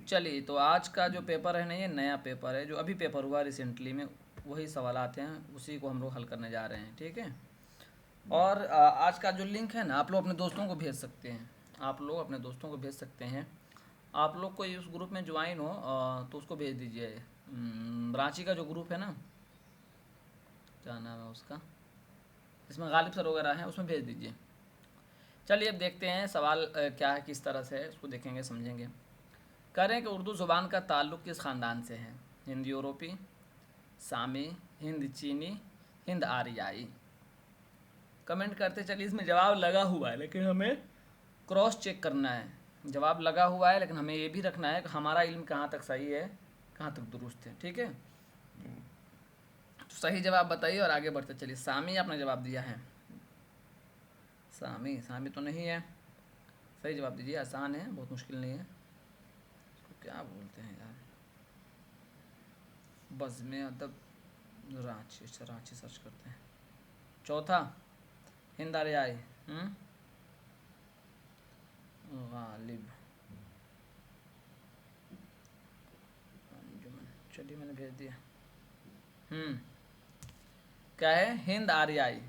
चलिए, तो आज का जो पेपर है ना, ये नया पेपर है जो अभी पेपर हुआ रिसेंटली में। वही सवाल आते हैं, उसी को हम लोग हल करने जा रहे हैं, ठीक है। और आज का जो लिंक है ना, आप लोग अपने दोस्तों को भेज सकते हैं। आप लोग अपने दोस्तों को भेज सकते हैं। आप लोग कोई उस ग्रुप में ज्वाइन हो तो उसको भेज दीजिए। रांची का जो ग्रुप है ना, क्या नाम है उसका, इसमें गालिब सर वगैरह हैं, उसमें भेज दीजिए। चलिए, अब देखते हैं सवाल क्या है, किस तरह से है, उसको देखेंगे समझेंगे। कह रहे हैं कि उर्दू ज़ुबान का ताल्लुक़ किस ख़ानदान से है? हिंद यूरोपी, सामी, हिंद चीनी, हिंद आर्याई। कमेंट करते चलिए। इसमें जवाब लगा हुआ है लेकिन हमें क्रॉस चेक करना है। जवाब लगा हुआ है लेकिन हमें ये भी रखना है कि हमारा इल्म कहाँ तक सही है, कहाँ तक दुरुस्त है, ठीक है। तो सही जवाब बताइए और आगे बढ़ते चलिए। सामी आपने जवाब दिया है। सामी सामी तो नहीं है। सही जवाब दीजिए, आसान है, बहुत मुश्किल नहीं है। इसको क्या बोलते हैं यार, बज़्म अदब रांची। अच्छा, रांची सर्च करते हैं। चौथा हिंद आर्याई गालिब अंजुमन। चलिए, मैंने भेज दिया। क्या है? हिंद आर्याई।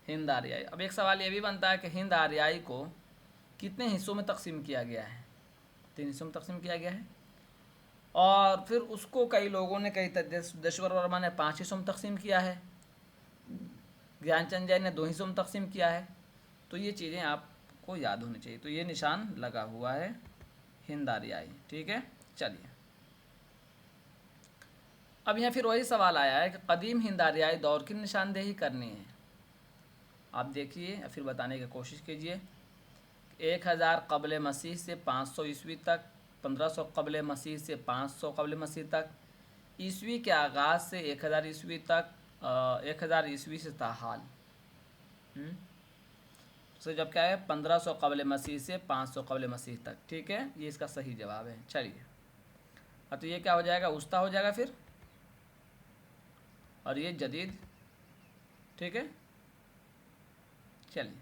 हिंद आर्याई। अब एक सवाल ये भी बनता है कि हिंद आर्याई को कितने हिस्सों में तकसीम किया गया है? 3 हिस्सों में तकसीम किया गया है। और फिर उसको कई लोगों ने, कई देशवर वर्मा ने 5 हिस्सों में तकसीम किया है। ज्ञानचंद जैन ने 2 हिस्सों में तकसीम किया है। तो ये चीज़ें आपको याद होनी चाहिए। तो ये निशान लगा हुआ है, हिंद आर्याई, ठीक है। चलिए, अब यहाँ फिर वही सवाल आया है कि कदीम हिंद आर्याई दौर की निशानदेही करनी है। आप देखिए, फिर बताने की कोशिश कीजिए। 1000 कबल मसीह से 500 ईस्वी तक, 1500 कबल मसीह से 500 कबल मसीह तक, ईस्वी के आगाज़ से 1000 ईस्वी तक, 1000 ईस्वी से ताहाल। तो जब क्या है, 1500 कबल मसीह से 500 कबल मसीह तक, ठीक है। ये इसका सही जवाब है। चलिए, अब तो ये क्या हो जाएगा, उस्ता हो जाएगा फिर, और ये जदीद, ठीक है। चलिए,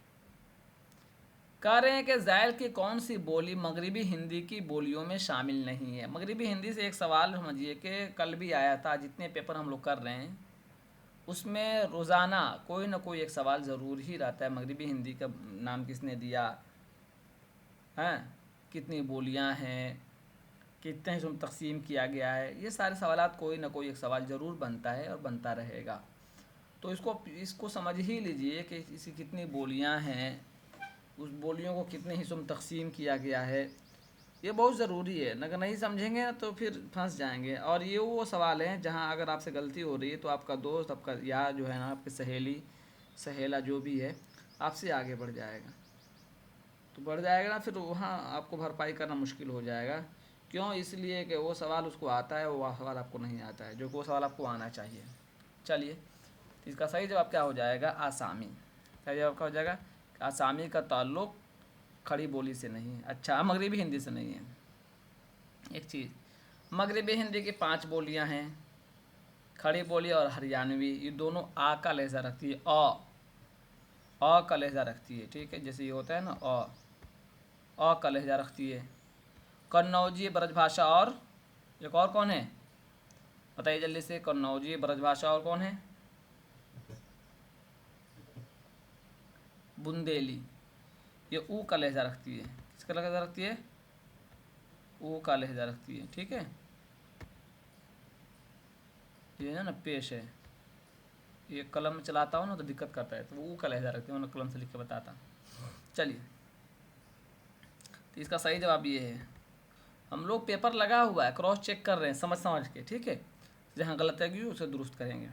कह रहे हैं कि ज़ैल की कौन सी बोली मगरिबी हिंदी की बोलियों में शामिल नहीं है? मगरिबी हिंदी से एक सवाल समझिए कि कल भी आया था। जितने पेपर हम लोग कर रहे हैं उसमें रोज़ाना कोई ना कोई एक सवाल ज़रूर ही रहता है। मगरिबी हिंदी का नाम किसने दिया है, कितनी बोलियां हैं, कितने हिस्सों में तकसीम किया गया है, ये सारे सवालात कोई ना कोई एक सवाल ज़रूर बनता है और बनता रहेगा। तो इसको समझ ही लीजिए कि इसकी कितनी बोलियां हैं, उस बोलियों को कितने हिस्सों में तकसीम किया गया है। ये बहुत ज़रूरी है, अगर नहीं समझेंगे ना तो फिर फंस जाएंगे। और ये वो सवाल हैं जहाँ अगर आपसे गलती हो रही है तो आपका दोस्त, आपका यार जो है ना, आपकी सहेली, सहेला जो भी है, आपसे आगे बढ़ जाएगा। तो बढ़ जाएगा ना, फिर वहाँ आपको भरपाई करना मुश्किल हो जाएगा। क्यों? इसलिए कि वो सवाल उसको आता है, वो सवाल आपको नहीं आता है, जो वो सवाल आपको आना चाहिए। चलिए, तो इसका सही जवाब क्या हो जाएगा? आसामी। सही जवाब क्या हो जाएगा? आसामी का ताल्लुक़ खड़ी बोली से नहीं है। अच्छा, मगरिबी हिंदी से नहीं है। एक चीज़, मगरिबी हिंदी की 5 बोलियां हैं, खड़ी बोली और हरियाणवी। ये दोनों आ का लहजा रखती है, अ का लहजा रखती है, ठीक है। जैसे ये होता है ना, अ का लहजा रखती है। कन्नौजी ब्रजभाषा, और एक और कौन है बताइए जल्दी से? कन्नौजी ब्रजभाषा और कौन है? बुंदेली। ये ऊ का लहजा रखती है। किसका लहजा रखती है? ऊ का लहजा रखती है, ठीक है। ये है ना, पेश है। ये कलम में चलाता हूँ ना तो दिक्कत करता है, तो वो ऊ का लहजा रखती हूँ, मैं कलम से लिख के बताता। चलिए, तो इसका सही जवाब ये है। हम लोग पेपर लगा हुआ है, क्रॉस चेक कर रहे हैं समझ समझ के, ठीक है। जहाँ गलत है उसे दुरुस्त करेंगे।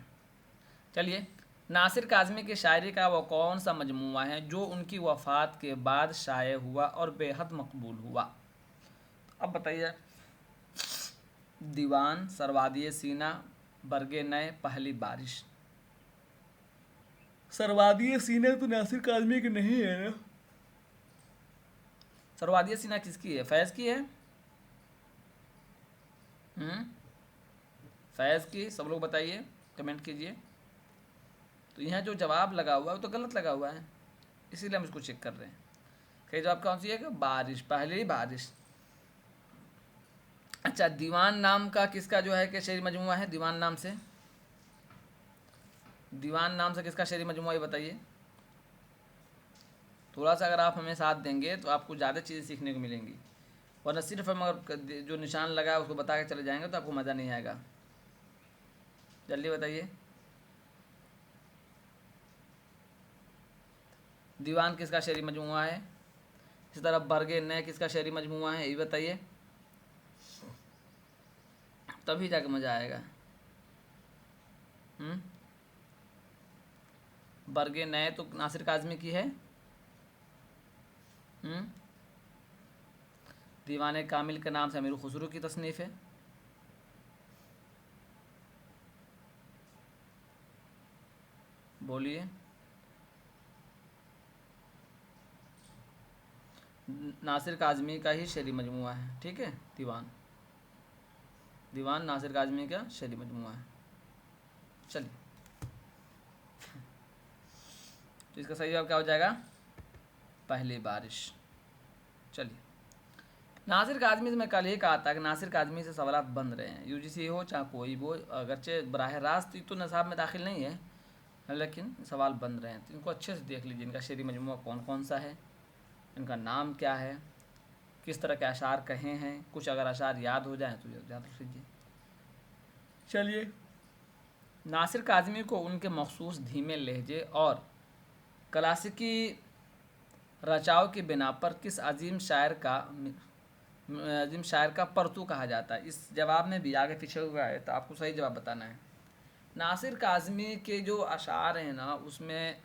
चलिए, नासिर काज़मी की शायरी का वो कौन सा मजमूआ है जो उनकी वफ़ात के बाद शाये हुआ और बेहद मकबूल हुआ? अब बताइए। दीवान, सरवादिए सीना, बरगे नए, पहली बारिश। सरवादिए सीना तो नासिर काज़मी की नहीं है ना। सरवादिए सीना किसकी है? फैज़ की है। फैज़ की। सब लोग बताइए, कमेंट कीजिए। तो यहाँ जो जवाब लगा हुआ है वो तो गलत लगा हुआ है, इसीलिए हम इसको चेक कर रहे हैं। कई जवाब कौन सी है? कि बारिश, पहली बारिश। अच्छा, दीवान नाम का किसका जो है कि शेरी मजमुआ है? दीवान नाम से, दीवान नाम से किसका शेरी मजमुआ, ये बताइए। थोड़ा सा अगर आप हमें साथ देंगे तो आपको ज़्यादा चीज़ें सीखने को मिलेंगी, वरना सिर्फ हम अगर जो निशान लगा है उसको बता के चले जाएंगे तो आपको मज़ा नहीं आएगा। जल्दी बताइए, दीवान किसका शेरी मजमुआ है? इसी तरह बरगे नए किसका शेरी मजमुआ है, ये बताइए, तभी जाके मज़ा आएगा। बरगे नए तो नासिर काज़मी की है। दीवाने कामिल के नाम से अमीर खुसरो की तसनीफ़ है। बोलिए। नासिर काज़मी का ही शेरी मजमुआ है, ठीक है। दीवान, दीवान नासिर काज़मी का शेरी मजमुआ है। चलिए, तो इसका सही जवाब क्या हो जाएगा? पहली बारिश। चलिए, नासिर काज़मी से मैं कल ही कहा था कि नासिर काज़मी से सवाल बन रहे हैं, यूजीसी हो चाहे कोई भी हो, अगरचे बराह रास्त तो निसाब में दाखिल नहीं है, लेकिन सवाल बन रहे हैं, तो इनको अच्छे से देख लीजिए। इनका शेरी मजमुआ कौन कौन सा है, इनका नाम क्या है, किस तरह के अशार कहे हैं, कुछ अगर अशार याद हो जाए तो याद रख लीजिए। चलिए, नासिर काज़मी को उनके मखसूस धीमे लहजे और क्लासिकी रचाव की बिना पर किस अजीम शायर का परतू कहा जाता है? इस जवाब में भी आगे पीछे हुआ है, तो आपको सही जवाब बताना है। नासिर काज़मी के जो अशार हैं ना, उसमें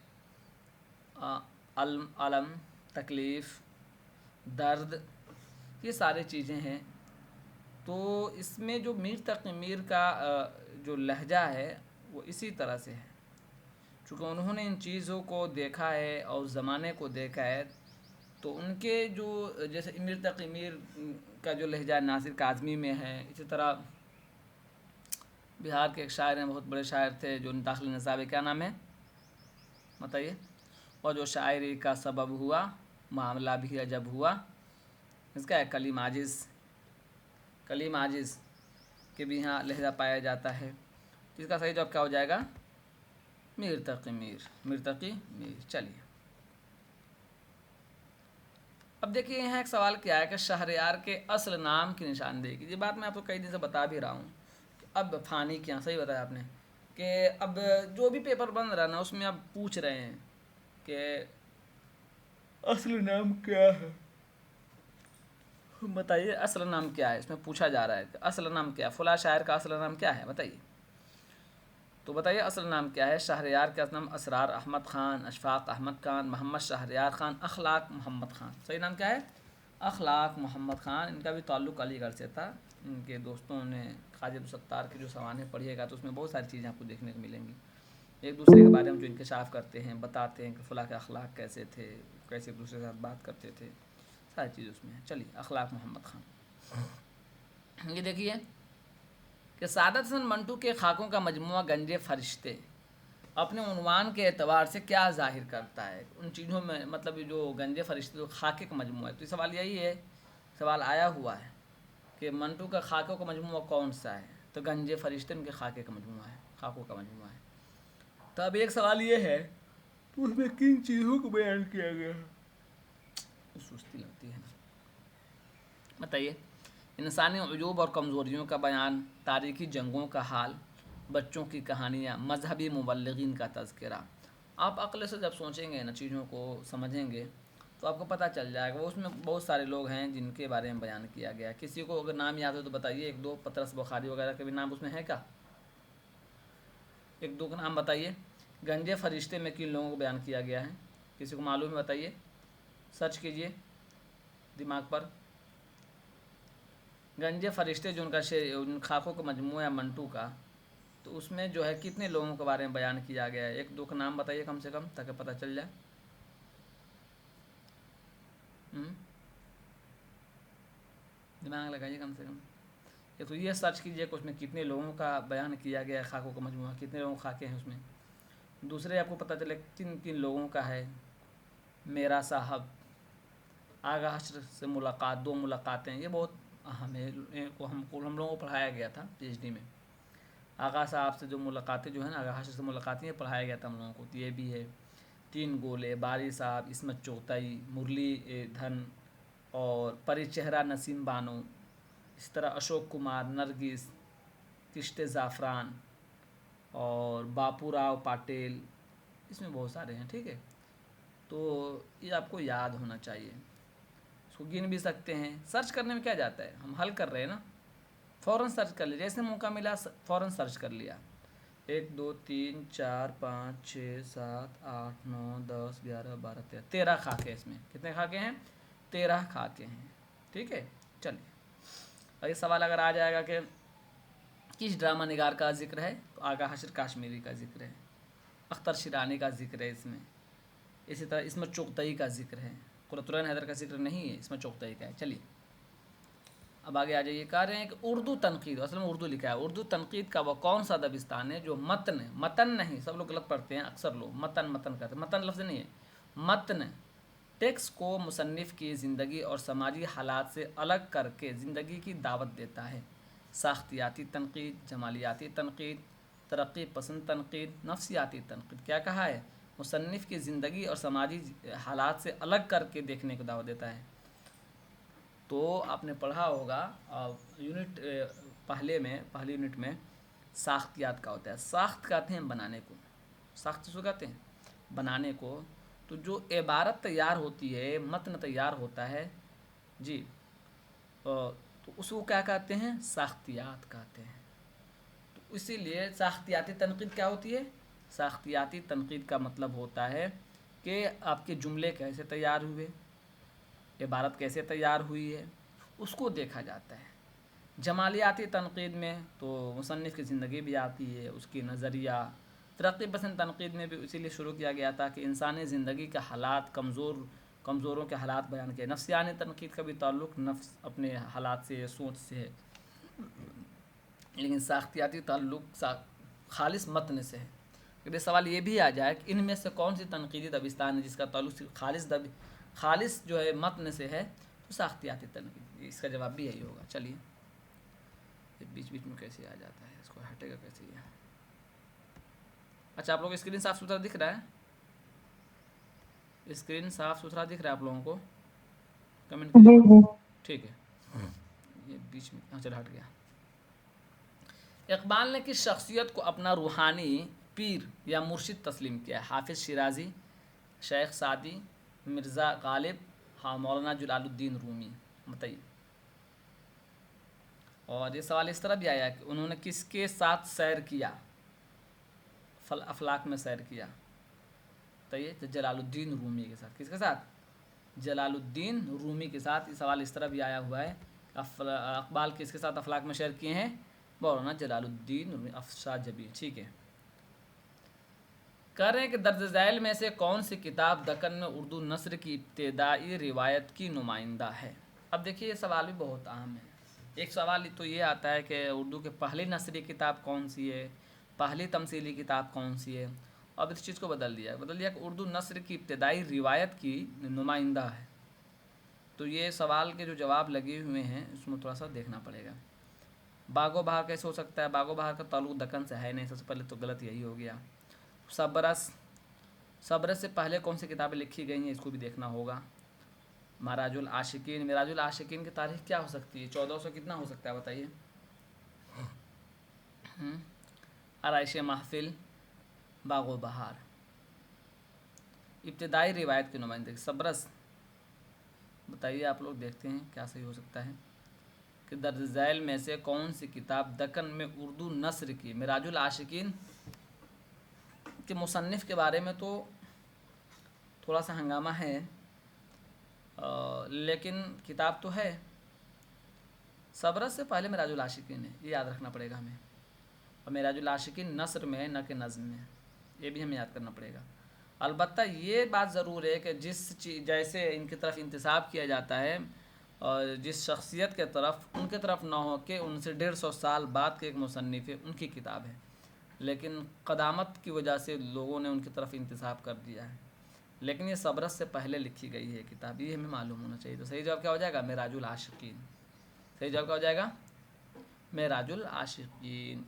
अलम, तकलीफ़, दर्द, ये सारी चीज़ें हैं। तो इसमें जो मीर तक़ी मीर का जो लहजा है वो इसी तरह से है, चूँकि उन्होंने इन चीज़ों को देखा है और ज़माने को देखा है, तो उनके जो जैसे मीर तक़ी मीर का जो लहजा नासिर काज़मी में है, इसी तरह बिहार के एक शायर हैं, बहुत बड़े शायर थे, जो दाखिल निसाब है, क्या नाम है बताइए? और जो शायरी का सबब हुआ मामला भी अजब हुआ, इसका है कलीम आजिज़। कलीम आजिज़ के भी यहाँ लहजा पाया जाता है। इसका सही जवाब क्या हो जाएगा? मीर तक़ी मीर, मीर तक़ी मीर। चलिए, अब देखिए यहाँ एक सवाल क्या है कि शहरयार के असल नाम की निशानदेही की। ये बात मैं आपको कई दिन से बता भी रहा हूँ कि अब फ़ानी क्या, सही बताया आपने कि अब जो भी पेपर बन रहा है ना, उसमें अब पूछ रहे हैं कि असल नाम क्या है, बताइए असल नाम क्या है। इसमें पूछा जा रहा है कि असल नाम क्या है, फ़ुला शायर का असल नाम क्या है, बताइए। तो बताइए असल नाम क्या है? शहरयार का असल नाम असरार अहमद ख़ान, अशफाक़ अहमद ख़ान, मोहम्मद शहरयार ख़ान, अखलाक मोहम्मद ख़ान। सही नाम क्या है? अखलाक मोहम्मद ख़ान। इनका भी ताल्लुक़ अलीगढ़ से था। इनके दोस्तों ने ख्वाजा अब्दुल सत्तार की जो सवानें पढ़िएगा तो उसमें बहुत सारी चीज़ें आपको देखने को मिलेंगी। एक दूसरे के बारे में जो इंकशाफ करते हैं, बताते हैं कि फ़लाँ के अखलाक कैसे थे, कैसे एक दूसरे के साथ बात करते थे, सारी चीज़ उसमें है। चलिए, अखलाक मोहम्मद ख़ान। ये देखिए कि सादत हसन मंटू के खाकों का मजमुआ गंजे फरिश्ते अपने उन्वान के एतबार से क्या ज़ाहिर करता है? उन चीज़ों में मतलब ये जो गंजे फरिश्ते जो खाके का मजमुआ है, तो ये सवाल यही है, सवाल आया हुआ है कि मंटू का खाकों का मजमुआ कौन सा है? तो गंजे फरिश्ते उनके खाके का मजमुआ है, खाकों का मजमुआ है। तो अब एक सवाल ये है, तो उसमें किन चीज़ों को बयान किया गया है? सुस्ती लगती है ना, बताइए। इंसानी उजूब और कमज़ोरियों का बयान, तारीख़ी जंगों का हाल, बच्चों की कहानियाँ, मजहबी मुबल्लिगीन का तज़किरा। आप अक्ल से जब सोचेंगे ना, चीज़ों को समझेंगे, तो आपको पता चल जाएगा। वो उसमें बहुत सारे लोग हैं जिनके बारे में बयान किया गया। किसी को अगर नाम याद हो तो बताइए, एक दो, पतरस बुखारी वगैरह के भी नाम उसमें है क्या? एक दो का नाम बताइए। गंजे फरिश्ते में किन लोगों को बयान किया गया है? किसी को मालूम है बताइए, सर्च कीजिए दिमाग पर। गंजे फरिश्ते जो उन खाकों का मजमूआ है मंटू का, तो उसमें जो है कितने लोगों के बारे में बयान किया गया है? एक दो का नाम बताइए कम से कम, ताकि पता चल जाए। दिमाग लगाइए कम से कम। एक तो ये सर्च कीजिए कि उसमें कितने लोगों का बयान किया गया है, खाकों का मजमूआ, कितने लोगों खाके हैं उसमें। दूसरे आपको पता चले किन किन लोगों का है। मेरा साहब, आगा हश्र से मुलाकात, दो मुलाकातें, ये बहुत हम लोगों को पढ़ाया गया था PhD में। आगा साहब से जो मुलाकातें जो है ना, आगा हाशिर से मुलाकातें, ये पढ़ाया गया था हम लोगों को। तो ये भी है, 3 गोले, बारी साहब, इसमत चोगताई, मुरली धन और परिचेहरा नसीम बानो, इस तरह अशोक कुमार, नरगिस, किश्ते ज़ाफ़रान और बापूराव पाटिल, इसमें बहुत सारे हैं। ठीक है, तो ये आपको याद होना चाहिए। इसको गिन भी सकते हैं, सर्च करने में क्या जाता है, हम हल कर रहे हैं ना, फ़ौरन सर्च कर लिया, जैसे मौका मिला फ़ौरन सर्च कर लिया। 1 2 3 4 5 6 7 8 9 10 11 12 13, 13 खाके इसमें। कितने खाके हैं? 13 खाके हैं। ठीक है, चलिए। और ये सवाल अगर आ जाएगा कि किस ड्रामा निगार का जिक्र है, तो आगा हाशिर काश्मीरी का जिक्र है, अख्तर शिरानी का जिक्र है इसमें, इसी तरह इसमें चुगतई का जिक्र है, कुरतुरैन हैदर का जिक्र नहीं है, इसमें चुगतई का है। चलिए अब आगे आ जाइए। कह रहे हैं कि उर्दू तनकीद, असल में उर्दू लिखा है, उर्दू तनकीद का वह कौन सा दबिस्तान है जो मतन, मतन नहीं, सब लोग गलत पढ़ते हैं अक्सर लोग, मतन मतन कहते हैं, मतन लफ्ज़ नहीं है, मतन टेक्स्ट को मुसन्निफ़ की ज़िंदगी और समाजी हालात से अलग करके ज़िंदगी की दावत देता है। साख्तियाती तनकीद, जमालियाती तनकीद, तरक्की पसंद तनकीद, नफ्सियाती तनकीद। क्या कहा है? मुसन्निफ़ की ज़िंदगी और समाजी हालात से अलग करके देखने को दावत देता है। तो आपने पढ़ा होगा यूनिट पहली यूनिट में साख्तियात का होता है। साख्त कहते हैं बनाने को, साख्त इसको कहते हैं बनाने को। तो जो इबारत तैयार होती है, मतन तैयार होता है जी, तो उसको क्या कहते हैं? साख्तियात कहते हैं। तो इसीलिए साख्तियाती तनकीद क्या होती है? साख्तियाती तनकीद का मतलब होता है कि आपके जुमले कैसे तैयार हुए, इबारत कैसे तैयार हुई है, उसको देखा जाता है। जमालियाती तनकीद में तो मुसन्निफ़ की ज़िंदगी भी आती है, उसकी नज़रिया। तरक्की पसंद तनकीद में भी इसीलिए शुरू किया गया था कि इंसानी ज़िंदगी के हालात, कमज़ोरों के हालात बयान किए। नफ्सियानी तनकीद का भी ताल्लुक़ नफ्स अपने हालात से, सोच से है, लेकिन साख्तियाती ताल्लुक़ खालिस मतन से है। अगर सवाल ये भी आ जाए कि इनमें से कौन सी तनकीदी दबिस्तान है जिसका ताल्लुक़ खालिस जो है मतन से है, तो साख्तियाती तनकीद, इसका जवाब भी यही होगा। चलिए, बीच बीच में कैसे आ जाता है, इसको हटेगा कैसे ये? अच्छा, आप लोग स्क्रीन साफ़ सुथरा दिख रहा है? स्क्रीन साफ़ सुथरा दिख रहा है आप लोगों को? कमेंट कीजिए। ठीक है, ये बीच में, हाँ चलो हट गया। इकबाल ने किस शख्सियत को अपना रूहानी पीर या मुर्शिद तस्लीम किया है? हाफिज़ शिराज़ी, शेख सादी, मिर्ज़ा गालिब, हाँ मौलाना जलालुद्दीन रूमी। बताइए। और ये सवाल इस तरह भी आया कि उन्होंने किसके साथ सैर किया, अफलाक में सैर किया? बताइए। तो जलालुद्दीन रूमी के साथ। किसके साथ? जलालुद्दीन रूमी के साथ। ये सवाल इस तरह भी आया हुआ है, इकबाल किसके साथ अफलाक में सैर किए हैं? मौलाना जलालुद्दीन रूमी, अफशा जबी। ठीक है। कह रहे हैं कि दर्ज झैल में से कौन सी किताब दक्कन में उर्दू नस्र की इब्तदाई रिवायत की नुमाइंदा है? अब देखिए, ये सवाल भी बहुत अहम है। एक सवाल तो ये आता है कि उर्दू के पहली नस्री किताब कौन सी है, पहली तमसीली किताब कौन सी है। अब इस चीज़ को बदल दिया कि उर्दू नस्र की इब्तदाई रिवायत की नुमाइंदा है। तो ये सवाल के जो जवाब लगे हुए हैं उसमें थोड़ा सा देखना पड़ेगा। बागो बहार कैसे हो सकता है? बागो बहार का ताल्लुक़ दक्कन से है नहीं, सबसे पहले तो गलत यही हो गया। सब्रस से पहले कौन सी किताबें लिखी गई हैं, इसको भी देखना होगा। मराजुल आशिकीन की तारीख क्या हो सकती है? 1400 कितना हो सकता है बताइए? आराइश महफिल, बागो बहार। इब्तदाई रिवायत की नुमाइंदगी सब्रस। बताइए आप लोग, देखते हैं क्या सही हो सकता है कि दर्ज झैल में से कौन सी किताब दक्कन में उर्दू नस्र की। मिराजुल आशिकीन के मुसन्निफ़ के बारे में तो थोड़ा सा हंगामा है, लेकिन किताब तो है। सब्रस से पहले मिराजुल आशिकीन है, ये याद रखना पड़ेगा हमें। और मिराजुल आशिकीन नस्र में है, न कि नज़्म में, ये भी हमें याद करना पड़ेगा। अलबत्ता ये बात ज़रूर है कि जिस चीज़ जैसे इनकी तरफ इंतसाब किया जाता है और जिस शख्सियत के तरफ, उनके तरफ ना हो के उनसे 150 साल बाद के एक मुसन्निफ़ है, उनकी किताब है, लेकिन क़दामत की वजह से लोगों ने उनकी तरफ इंतसाब कर दिया है। लेकिन ये सब्रस से पहले लिखी गई है किताब, ये हमें मालूम होना चाहिए। तो सही जवाब क्या हो जाएगा? मिराजुल आशिकीन। सही जवाब क्या हो जाएगा? मेराजुल आशिकीन।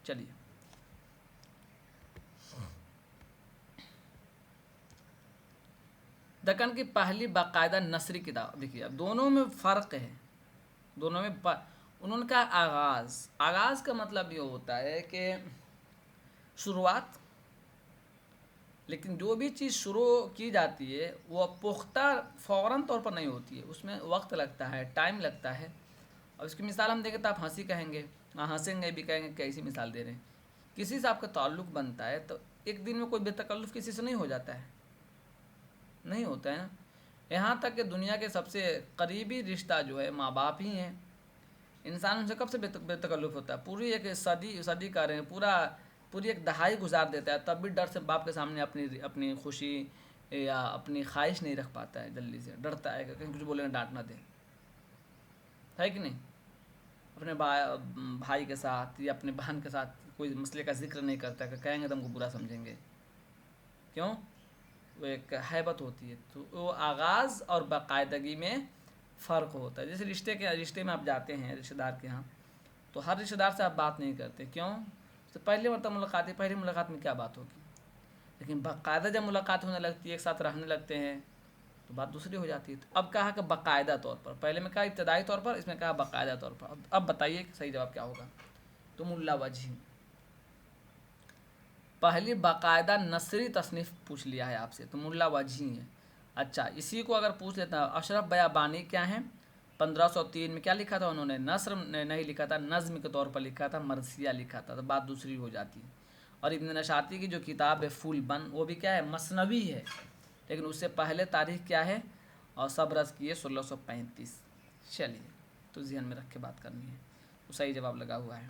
चलिए, दक्कन की पहली बाकायदा नसरी किताब, देखिए अब दोनों में फ़र्क है, दोनों में उन्होंने कहा आगाज़। आगाज़ का मतलब ये होता है कि शुरुआत, लेकिन जो भी चीज़ शुरू की जाती है वो पुख्ता फ़ौरन तौर पर नहीं होती है, उसमें वक्त लगता है, टाइम लगता है। और इसकी मिसाल हम देखें तो आप हंसी कहेंगे, हाँ हंसेंगे भी, कहेंगे कैसी मिसाल दे रहे हैं। किसी से आपका ताल्लुक़ बनता है तो एक दिन में कोई बेतकल्लुफ़ किसी से नहीं हो जाता है, नहीं होता है ना। यहाँ तक कि दुनिया के सबसे करीबी रिश्ता जो है माँ बाप ही हैं। इंसान उनसे कब से बेतकल्लुफ़ होता है? पूरी एक सदी सदी का रहे पूरी एक दहाई गुजार देता है, तब भी डर से बाप के सामने अपनी अपनी खुशी या अपनी ख्वाहिश नहीं रख पाता है, जल्दी से डरता है कहीं कुछ बोलेंगे डांट ना दे, है कि नहीं? अपने भाई के साथ या अपने बहन के साथ कोई मसले का जिक्र नहीं करता है, कहेंगे तो हमको बुरा समझेंगे। क्यों? वो एक हैबत होती है। तो वो आगाज़ और बाकायदगी में फ़र्क होता है। जैसे रिश्ते में आप जाते हैं रिश्तेदार के यहाँ, तो हर रिश्तेदार से आप बात नहीं करते। क्यों? तो पहली मतलब मुलाकात है, पहली मुलाकात में क्या बात होगी। लेकिन बाकायदा जब मुलाकात होने लगती है, एक साथ रहने लगते हैं, तो बात दूसरी हो जाती है। तो अब कहा कि बाकायदा तौर पर, पहले में कहा इब्तदाई तौर पर, इसमें कहा बाकायदा तौर पर। अब बताइए सही जवाब क्या होगा। तो मुल्ला वजही, पहली बाकायदा नसरी तसनीफ़ पूछ लिया है आपसे, तो मुल्ला वजही है। अच्छा, इसी को अगर पूछ लेता है अशरफ बयाबानी क्या है, 1503 में क्या लिखा था उन्होंने? नस्र नहीं लिखा था, नज़्म के तौर पर लिखा था, मरसिया लिखा था, तो बात दूसरी हो जाती है। और इब्न नशाती की जो किताब है फूल बन, वो भी क्या है? मसनवी है, लेकिन उससे पहले तारीख क्या है? और सब रस की है 1635। चलिए, तो जहन में रख के बात करनी है। तो सही जवाब लगा हुआ है।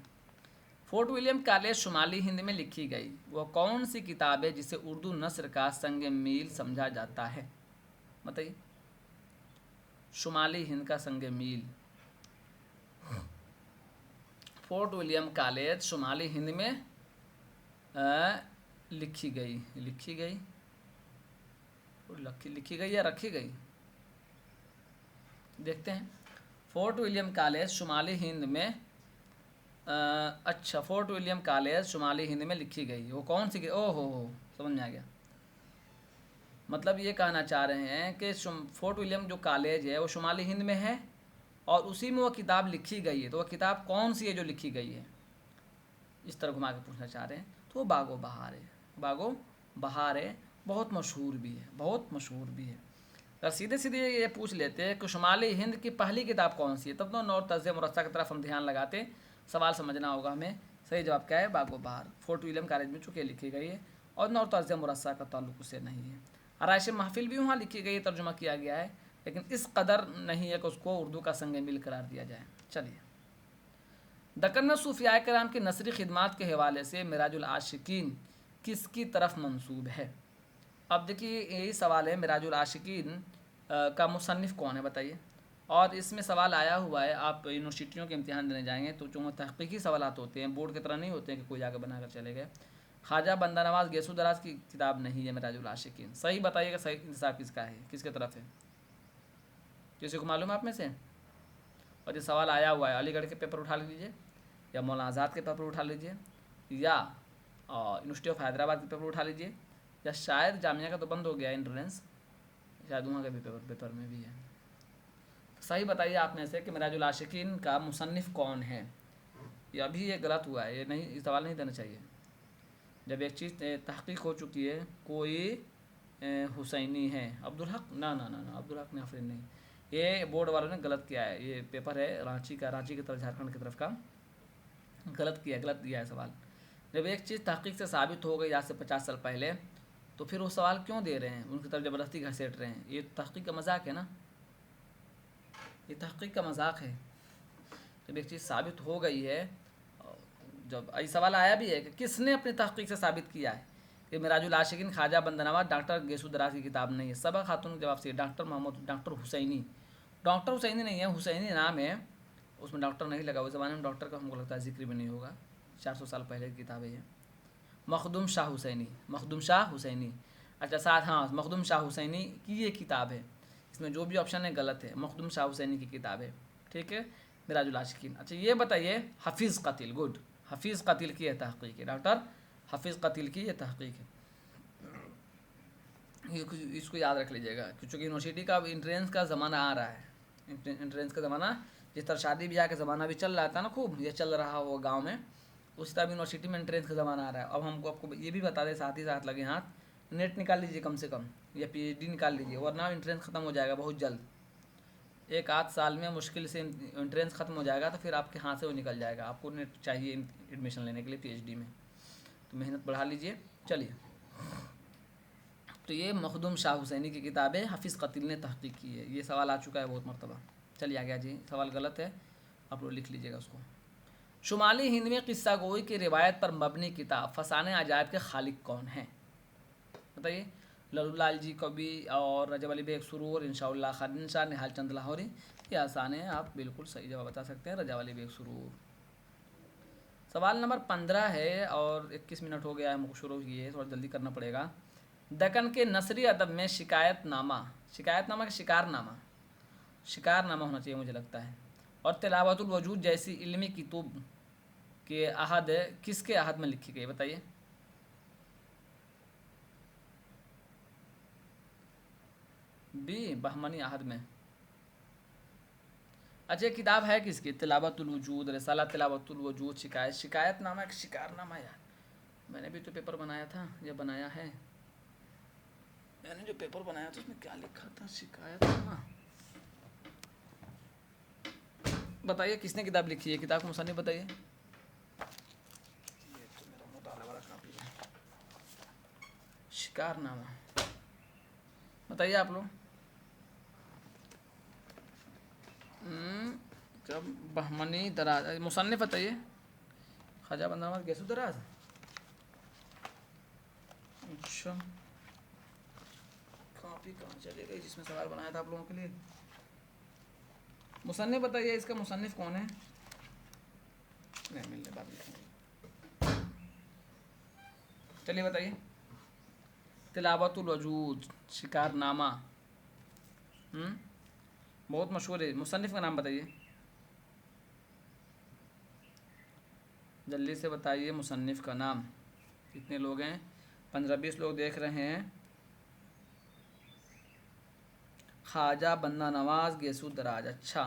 फोर्ट विलियम कॉलेज शुमाली हिंद में लिखी गई वो कौन सी किताब है जिसे उर्दू नस्र का संग मील समझा जाता है? बताइए। शुमाली हिंद का संग मील, फोर्ट विलियम कॉलेज शुमाली हिंद में लिखी गई या रखी गई, देखते हैं। फोर्ट विलियम कॉलेज शुमाली हिंद में अच्छा, फोर्ट विलियम कॉलेज शुमाली हिंद में लिखी गई वो कौन सी? ओहो हो, समझ में आ गया। मतलब ये कहना चाह रहे हैं कि फोर्ट विलियम जो कॉलेज है वो शुमाली हिंद में है और उसी में वो किताब लिखी गई है। तो वह किताब कौन सी है जो लिखी गई है, इस तरह घुमा के पूछना चाह रहे हैं। तो वो बागो बहार है। बागो बहार है, बहुत मशहूर भी है। अगर सीधे सीधे ये पूछ लेते हैं कि शुमाली हिंद की पहली किताब कौन सी है, तब तो नौर तज़्ज़े मुरस्सा की तरफ हम ध्यान लगाते, सवाल समझना होगा हमें। सही जवाब क्या है? बागो बहार, फोर्ट विलियम कॉलेज में चूँकि लिखी गई है और नौर तज़्ज़े मुरस्सा का ताल्लुक उससे नहीं है। आराइश महफिल भी वहाँ लिखी गई है, तर्जुमा किया गया है, लेकिन इस कदर नहीं है कि उसको उर्दू का संग मील करार दिया जाए। चलिए, दक्कन में सूफिया कराम की नसरी खिदमात के हवाले से मिराजुल आशिकीन किसकी तरफ मंसूब है? अब देखिए, यही सवाल है, मिराजुल आशिकीन का मुसन्निफ़ कौन है बताइए। और इसमें सवाल आया हुआ है, आप यूनिवर्सिटियों के इम्तिहान देने जाएंगे तो जो तहक़ीक़ी सवालात होते हैं, बोर्ड की तरह नहीं होते हैं कि कोई जाकर बना कर चले गए। ख्वाजा बंदा नवाज़ गेसु दराज की किताब नहीं है मिराजुल आशिकीन। सही बताइएगा, सही इंसाफ किसका है, किसके तरफ है? किसी को मालूम है आप में से? और ये सवाल आया हुआ है, अलीगढ़ के पेपर उठा लीजिए, या मौलाना आज़ाद के पेपर उठा लीजिए, या यूनिवर्सिटी ऑफ हैदराबाद के पेपर उठा लीजिए, या शायद जामिया का तो बंद हो गया एंट्रेंस, शायद वहाँ का भी पेपर में भी है। सही बताइए आप में से कि मिराजुल आशिकीन का मुसन्निफ़ कौन है। ये अभी ये गलत हुआ है, ये नहीं, ये सवाल नहीं देना चाहिए। जब एक चीज़ तहक़ीक़ हो चुकी है, कोई हुसैनी है अब्दुल हक, ना अब्दुल हक ने आफरीन नहीं, ये बोर्ड वालों ने गलत किया है। ये पेपर है रांची की तरफ, झारखंड की तरफ का, गलत दिया है सवाल। जब एक चीज़ तहक़ीक़ से साबित हो गई आज से 50 साल पहले, तो फिर वो सवाल क्यों दे रहे हैं, उनकी तरफ ज़बरदस्ती घसीट रहे हैं? ये तहक़ीक़ का मजाक है ना, ये तहक़ीक़ का मजाक है। जब एक चीज़ साबित हो गई है, जब ये सवाल आया भी है कि किसने अपनी तहक़ीक़ से साबित किया है कि मिराजुल आशिकीन ख्वाजा बंदा नवाज़ डॉक्टर गेसु दराज की किताब नहीं है। सबा खातून के जवाब से डॉक्टर हुसैनी नहीं है, हुसैनी नाम है, उसमें डॉक्टर नहीं लगा। उस ज़माने में डॉक्टर का हमको लगता है जिक्र भी नहीं होगा, 400 साल पहले की किताब है ये। मखदूम शाह हुसैनी, अच्छा साथ, हाँ, मखदूम शाह हुसैनी की ये किताब है। इसमें जो भी ऑप्शन है गलत है, मखदूम शाह हुसैनी की किताब है, ठीक है। मिराजुल आशिकीन। अच्छा ये बताइए, हफीज़ कतील, गुड, हफीज़ कतील की यह तहकीक है, डॉक्टर हफीज़ कतील की यह तहकीक है। इसको याद रख लीजिएगा, क्योंकि यूनिवर्सिटी का इंट्रेंस का ज़माना आ रहा है। इंट्रेंस का ज़माना, जिस तरह शादी ब्याह का ज़माना भी चल रहा था ना खूब, ये चल रहा हो गांव में, उस तरह यूनिवर्सिटी में इंट्रेंस का ज़माना आ रहा है। अब हमको आपको ये भी बता दें साथ ही साथ लगे हाथ, नेट निकाल लीजिए कम से कम, या PhD निकाल लीजिए, वरना इंट्रेंस ख़त्म हो जाएगा बहुत जल्द। 1 आध साल में मुश्किल से इंट्रेंस ख़त्म हो जाएगा, तो फिर आपके हाथ से वो निकल जाएगा। आपको नेट चाहिए एडमिशन लेने के लिए PhD में, तो मेहनत बढ़ा लीजिए। चलिए, तो ये मखदूम शाह हुसैनी की किताब है, हफीज़ कतील ने तहकीक की है। ये सवाल आ चुका है बहुत मरतबा। चलिए आगे जी, सवाल गलत है, आप लोग लिख लीजिएगा उसको। शुमाली हिंद में किस्सा गोई की रिवायत पर मबनी किताब फसाने आजाद के खालिक कौन हैं? बताइए। लल्लूलाल जी कवि और रजब अली बेग सुरूर, इंशाउल्लाह खालिद शाह, निहाल चंद लाहौरी। ये आसान है, आप बिल्कुल सही जवाब बता सकते हैं, रजब अली बेग सुरूर। सवाल नंबर 15 है और 21 मिनट हो गया है, हमको शुरू किए, थोड़ा जल्दी करना पड़ेगा। दक्कन के नसरी अदब में शिकायतनामा, शिकायतनामा का शिकारनामा, शिकारनामा होना चाहिए मुझे लगता है, और तिलावतुल वजूद जैसी इल्मी किताब के अहद किसके अहद में लिखी गई? बताइए। बी, बहमनी अहद में। अच्छा, किताब है किसकी? तिलावतुल वजूद, रिसाला तिलावतुल वजूद, शिकायतनामा एक शिकारनामा। यार मैंने भी तो पेपर बनाया था, या बनाया है, मैंने जो पेपर बनाया था उसमें क्या लिखा था? शिकायतनामा। बताइए किसने किताब लिखी है? किताब को मुसन्निफ बताइए। ये तो मेरा मुताला वाला कापी है, शिकारनामा। बताइए आप लोग। जब बहमनी दराज, मुसन्निफ बताइए। ख्वाजा बंदा नवाज गैसू दराज। अच्छा, कापी कहाँ चली गई जिसमें सवाल बनाया था आप लोगों के लिए? मुसन्निफ बताइए, इसका मुसन्निफ कौन है? नहीं मिलने बाद लिखेंगे। चलिए बताइए। तिलावतुल वजूद, शिकारनामा, बहुत मशहूर है। मुसन्निफ का नाम बताइए, जल्दी से बताइए मुसन्निफ का नाम। कितने लोग हैं? 15-20 लोग देख रहे हैं। ख्वाजा बंदा नवाज गेसू दराज। अच्छा,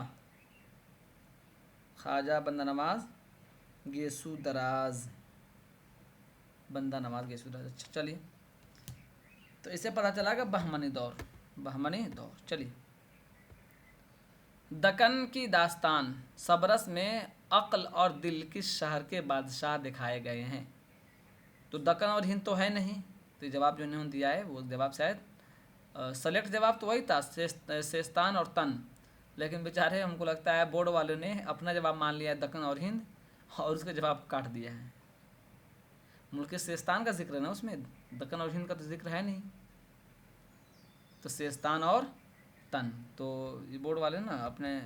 ख्वाजा बंदा नवाज गेसू दराज, बंदा नवाज गेसू दराज। अच्छा चलिए, तो इससे पता चला कि बहमनी दौर, बहमनी दौर। चलिए, दक्कन की दास्तान सबरस में अक्ल और दिल किस शहर के बादशाह दिखाए गए हैं? तो दक्कन और हिंद तो है नहीं, तो जवाब जो इन्होंने दिया है वो जवाब शायद सेलेक्ट जवाब तो वही था, सेस्तान और तन, लेकिन बेचारे हमको लगता है बोर्ड वालों ने अपना जवाब मान लिया है दक्कन और हिंद, और उसका जवाब काट दिया है। मुल्क सेस्तान का जिक्र है ना उसमें, दक्कन और हिंद का तो जिक्र है नहीं, तो सेस्तान और तन। तो ये बोर्ड वाले ना अपने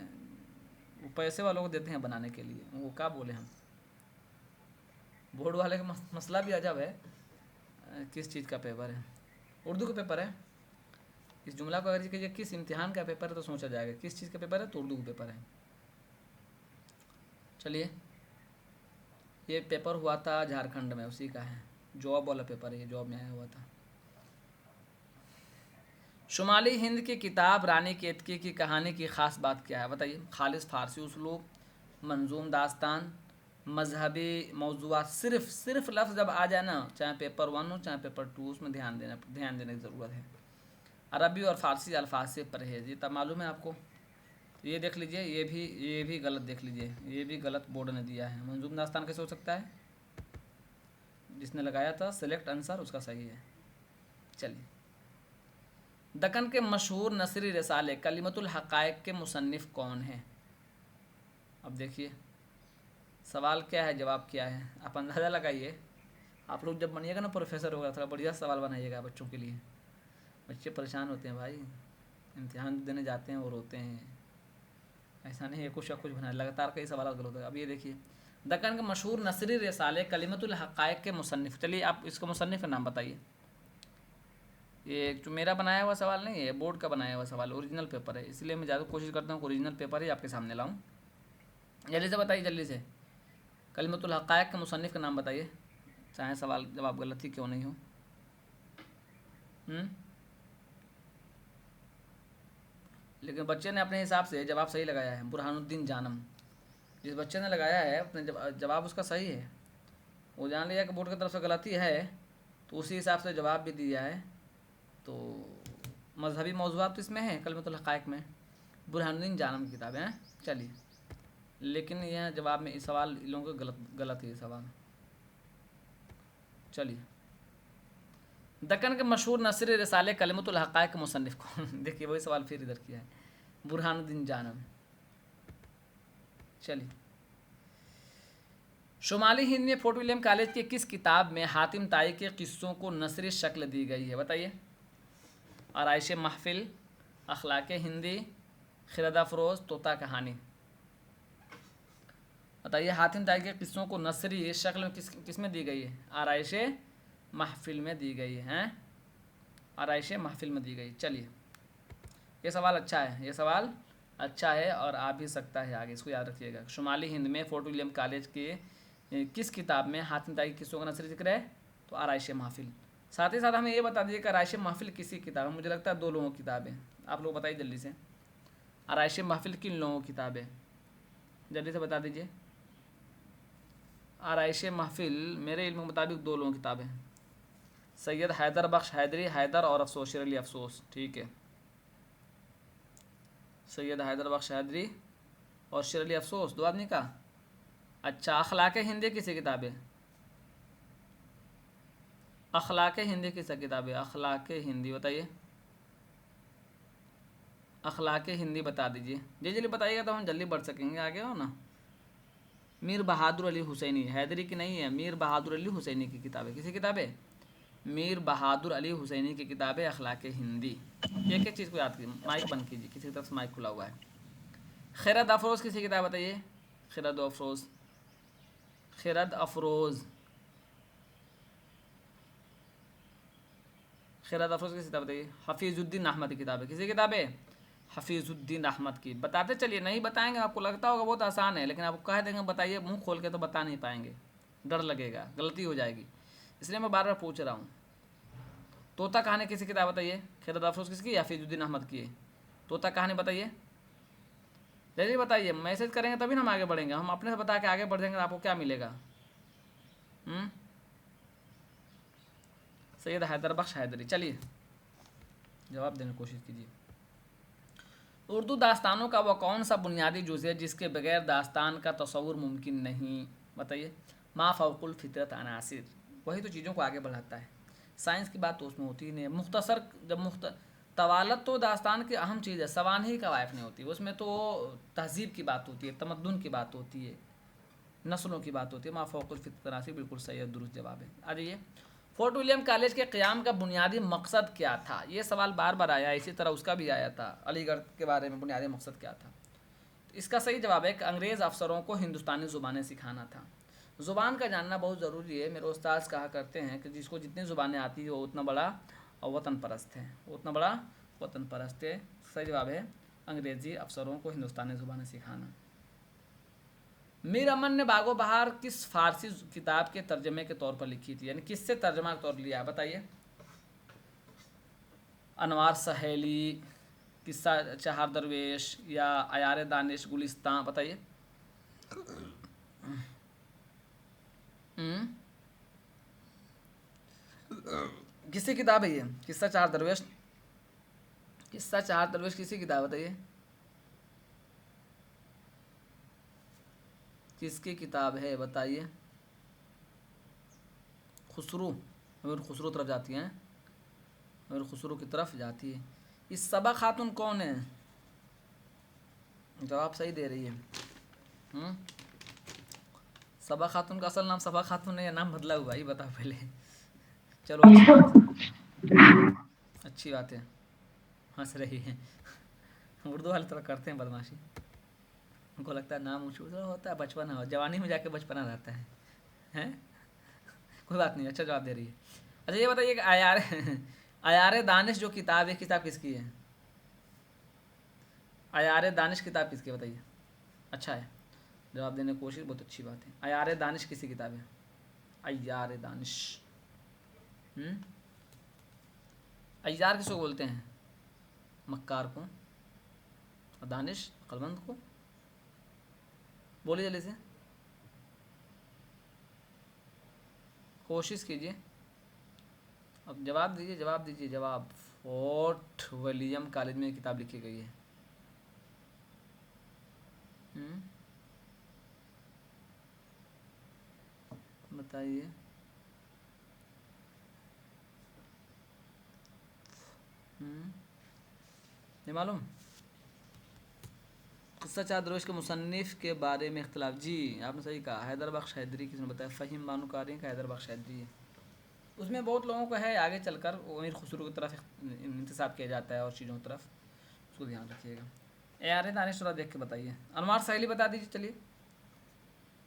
पैसे वालों को देते हैं बनाने के लिए, वो क्या बोले हम, बोर्ड वाले का मसला भी अजब है। किस चीज़ का पेपर है? उर्दू का पेपर है। इस जुमला को अगर कीजिए किस इम्तिहान का पेपर है तो सोचा जाएगा, किस चीज़ का पेपर है? तो उर्दू का पेपर है। चलिए, ये पेपर हुआ था झारखंड में, उसी का है, जॉब वाला पेपर है, ये जॉब में आया हुआ था। शुमाली हिंद की किताब रानी केतकी की कहानी की ख़ास बात क्या है? बताइए। खालिस फ़ारसी उसलूब, मंजूम दास्तान, मजहबी मौज़ूआत। सिर्फ लफ्ज़ जब आ जाए ना, चाहे पेपर 1 हो चाहे पेपर 2, उसमें ध्यान देने की ज़रूरत है। अरबी और फ़ारसी अल्फाज से परहेज़, ये तब मालूम है आपको। तो ये देख लीजिए, ये भी गलत देख लीजिए, ये भी गलत बोर्ड ने दिया है। मंजूम दास्तान कैसे हो सकता है? जिसने लगाया था सेलेक्ट आंसर उसका सही है। चलिए, दक्कन के मशहूर नसरी रसाले कलिमतुल हक़ाइक़ के मुसन्निफ़ कौन हैं? अब देखिए सवाल क्या है, जवाब क्या है, आप अंदाज़ा लगाइए। आप लोग जब बनिएगा ना प्रोफेसर होगा, थोड़ा बढ़िया सवाल बनाइएगा बच्चों के लिए। बच्चे परेशान होते हैं भाई, इम्तिहान देने जाते हैं और रोते हैं। ऐसा नहीं है कुछ या कुछ बनाए, लगातार कई सवाल गलत होते हैं। अब ये देखिए, दक्कन के मशहूर नसरी रसाले कलिमतुल हक़ाइक़ के मुसन्निफ़। चलिए आप इसका मुसन्निफ़ का नाम बताइए। ये जो मेरा बनाया हुआ सवाल नहीं है, बोर्ड का बनाया हुआ सवाल, ओरिजिनल पेपर है, इसलिए मैं ज़्यादा कोशिश करता हूँ कि ओरिजिनल पेपर ही आपके सामने लाऊँ। जल्दी से बताइए, जल्दी से। कलिमतुल हक़ाइक़ के मुसन्निफ़ का नाम बताइए, चाहे सवाल जवाब गलत ही क्यों नहीं हो। लेकिन बच्चे ने अपने हिसाब से जवाब सही लगाया है, बुरहानुद्दीन जानम। जिस बच्चे ने लगाया है अपने जवाब उसका सही है, वो जान लिया कि बोर्ड की तरफ से गलती है, तो उसी हिसाब से जवाब भी दिया है। तो मजहबी मौज़ूआत तो इसमें है, कलिमतुल हक़ाइक़ में, बुरहानुद्दीन जानम की किताबें हैं। चलिए, लेकिन यह जवाब में इस सवाल इन लोगों का गलत है ये सवाल। चलिए, दक्कन के मशहूर नसरी रिसाले कलिमतुल हक़ाइक़ के मुसन्निफ़ कौन? देखिए वही सवाल फिर इधर किया है, बुरहानुद्दीन जानम। चलिए, शुमाली हिंद में फोर्ट विलियम कॉलेज के किस किताब में हातिम ताई के किस्सों को नसरी शक्ल दी गई है? बताइए। आराइश महफिल, अखलाक हिंदी, खिरद अफरोज़, तोता कहानी। बताइए, हातिम ताई के किस्सों को नसरी शक्ल में किस में दी गई है? आराइश महफिल में दी गई है। आराइश महफिल में दी गई। चलिए, ये सवाल अच्छा है, ये सवाल अच्छा है और आ भी सकता है आगे, इसको याद रखिएगा। शुमाली हिंद में फोर्ट विलियम कॉलेज के किस किताब में हातिम ताई के किस्सों का नसरी जिक्र है? तो आराइश महफिल। साथ ही साथ हमें ये बता दीजिए कि आराइश महफिल किसी किताब है? मुझे लगता है 2 लोगों की किताब है। आप लोग बताइए जल्दी से, आराइश महफिल किन लोगों की किताब है? जल्दी से बता दीजिए। आराइश महफिल मेरे इल्म के मुताबिक 2 लोगों की किताब है, सैयद हैदर बख्श हैदरी, हैदर और अफसोस, शेर अली अफसोस। ठीक है, सैयद हैदर बख्श हैदरी और शेर अली अफसोस, 2 आदमी का। अच्छा, अखलाक हिंदी किसी किताब है? अखलाक हिंदी किसी किताब है? अखलाक हिंदी बताइए, अखलाक हिंदी बता दीजिए। जल्दी बताइएगा तो हम जल्दी बढ़ सकेंगे आगे, हो ना। मीर बहादुर अली हुसैनी, हैदरी की नहीं है, मीर बहादुर अली हुसैनी की किताब है। किसी किताब है? मीर बहादुर अली हुसैनी की किताब है अखलाक हिंदी। एक एक चीज़ को याद कीजिए, माइक बंद कीजिए, किसी की तरफ से माइक खुला हुआ है। खिरद अफरोज़ किसी किताब बताइए? खिरद अफरोज़, खिरद अफरोज़, खिरद अफरोज़ की किताब बताइए? हफीज़ुद्दीन अहमद की किताब है। किसी किताब है? हफीज़ुद्दीन अहमद की। बताते चलिए, नहीं बताएंगे आपको लगता होगा बहुत आसान है, लेकिन आपको कह देंगे बताइए मुंह खोल के तो बता नहीं पाएंगे, डर लगेगा, गलती हो जाएगी, इसलिए मैं बार बार पूछ रहा हूँ। तोता कहानी किसी किताब बताइए? खिरद अफरोज़ किसकी है? हफीज़ुद्दीन अहमद की है। तोता कहानी बताइए, जल्दी बताइए, मैसेज करेंगे तभी ना हम आगे बढ़ेंगे, हम अपने से बता के आगे बढ़ जाएंगे, आपको क्या मिलेगा? सैयद हैदर बख्श हैदरी। चलिए, जवाब देने की कोशिश कीजिए। उर्दू दास्तानों का वह कौन सा बुनियादी जुज़ है जिसके बगैर दास्तान का तसव्वुर मुमकिन नहीं? बताइए। मा फ़ौकुल फ़ितरत अनासिर, वही तो चीज़ों को आगे बढ़ाता है। साइंस की बात तो उसमें होती ही नहीं है। मुख्तसर जब तवालत तो दास्तान की अहम चीज़ है, सवान ही का वाइफ नहीं होती, उसमें तो तहज़ीब की बात होती है, तमद्दुन की बात होती है, नस्लों की बात होती है। मा फ़ौकुल फ़ितरत अनासिर बिल्कुल सही है, दुरुस्त जवाब है। आ जाइए, फोर्ट विलियम कॉलेज के क़याम का बुनियादी मकसद क्या था? ये सवाल बार बार आया, इसी तरह उसका भी आया था, अलीगढ़ के बारे में बुनियादी मकसद क्या था? तो इसका सही जवाब है कि अंग्रेज़ अफसरों को हिंदुस्तानी ज़ुबानें सिखाना था। ज़ुबान का जानना बहुत ज़रूरी है। मेरे उस्ताद कहा करते हैं कि जिसको जितनी ज़ुबानें आती है वो उतना बड़ा वतन परस्त है, उतना बड़ा वतन परस्त है। सही जवाब है अंग्रेज़ी अफसरों को हिंदुस्तानी ज़ुबानें सिखाना। मीर अमन ने बागो बहार किस फ़ारसी किताब के तर्जमे के तौर पर लिखी थी, यानी किससे तर्जमा के तौर पर लिया? बताइए। अनवार सहेली, किस्सा चहार दरवेश या अयार दानिश गुलिस्तान? बताइए। किसकी किताब है ये? किस्सा चहार दरवेश, किस्सा चहार दरवेश किसी किताब? बताइए किसकी किताब है? बताइए। खुसरू, अमीर खुसरू तरफ जाती हैं, अमीर खुसरू की तरफ जाती है। इस सबा खातून कौन है? जवाब सही दे रही है। सबा खातून का असल नाम सबा खातून है या नाम बदला हुआ, ये बताओ पहले। चलो, अच्छी बात है, हंस रही है। उर्दू वाले थोड़ा करते हैं बदमाशी, उनको लगता है नाम ऊँचा होता है, बचपना हो, जवानी में जाके बचपना रहता है, हैं? कोई बात नहीं, अच्छा जवाब दे रही है। अच्छा ये बताइए कि अयार दानिश जो किताब है, किताब किसकी है? अयार दानिश किताब किसकी है बताइए? अच्छा है, जवाब देने की कोशिश, बहुत अच्छी बात है। अयार दानिश किसी किताब है? अय्यार दानिश। अय्यार किसको बोलते हैं? मक्कार को। और दानिश अक्लमंद को। बोलिए जल्दी से, कोशिश कीजिए, अब जवाब दीजिए, जवाब दीजिए, जवाब। फोर्ट विलियम कॉलेज में किताब लिखी गई है। बताइए। नहीं मालूम? किस्सा चादरोश के मुसन्निफ़ के बारे में इख्तलाफ। जी आपने सही कहा, हैदर बख्श हैदरी। किसने बताया? फ़हीम बानो कारी का हैदर बख्श हैदरी है। उसमें बहुत लोगों को है, आगे चलकर अमीर खुसरो की तरफ इंतसाब किया जाता है और चीज़ों की तरफ, उसको ध्यान रखिएगा। यार दानिश थोड़ा देख के बताइए। अनवार साहिली बता दीजिए। चलिए,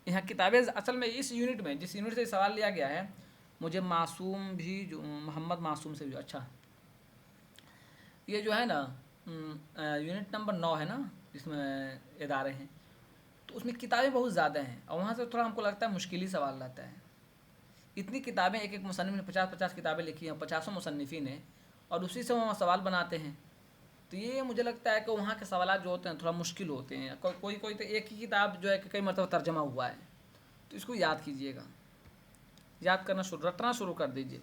यहाँ किताबें असल में इस यूनिट में, जिस यूनिट से सवाल लिया गया है, मुझे मासूम भी जो मोहम्मद मासूम से भी अच्छा, ये जो है ना यूनिट नंबर 9 है ना, जिसमें इदारे हैं, तो उसमें किताबें बहुत ज़्यादा हैं और वहाँ से थोड़ा हमको लगता है मुश्किल ही सवाल रहता है। इतनी किताबें, एक एक मुसन्निफ़ ने 50-50 किताबें लिखी हैं, 50 मुसन्निफ़ी ने, और उसी से वहाँ सवाल बनाते हैं। तो ये मुझे लगता है कि वहाँ के सवाल जो होते हैं थोड़ा मुश्किल होते हैं। कोई कोई तो एक ही किताब जो है कि कई मरतबा तर्जमा हुआ है, तो इसको याद कीजिएगा, याद करना रटना शुरू कर दीजिए।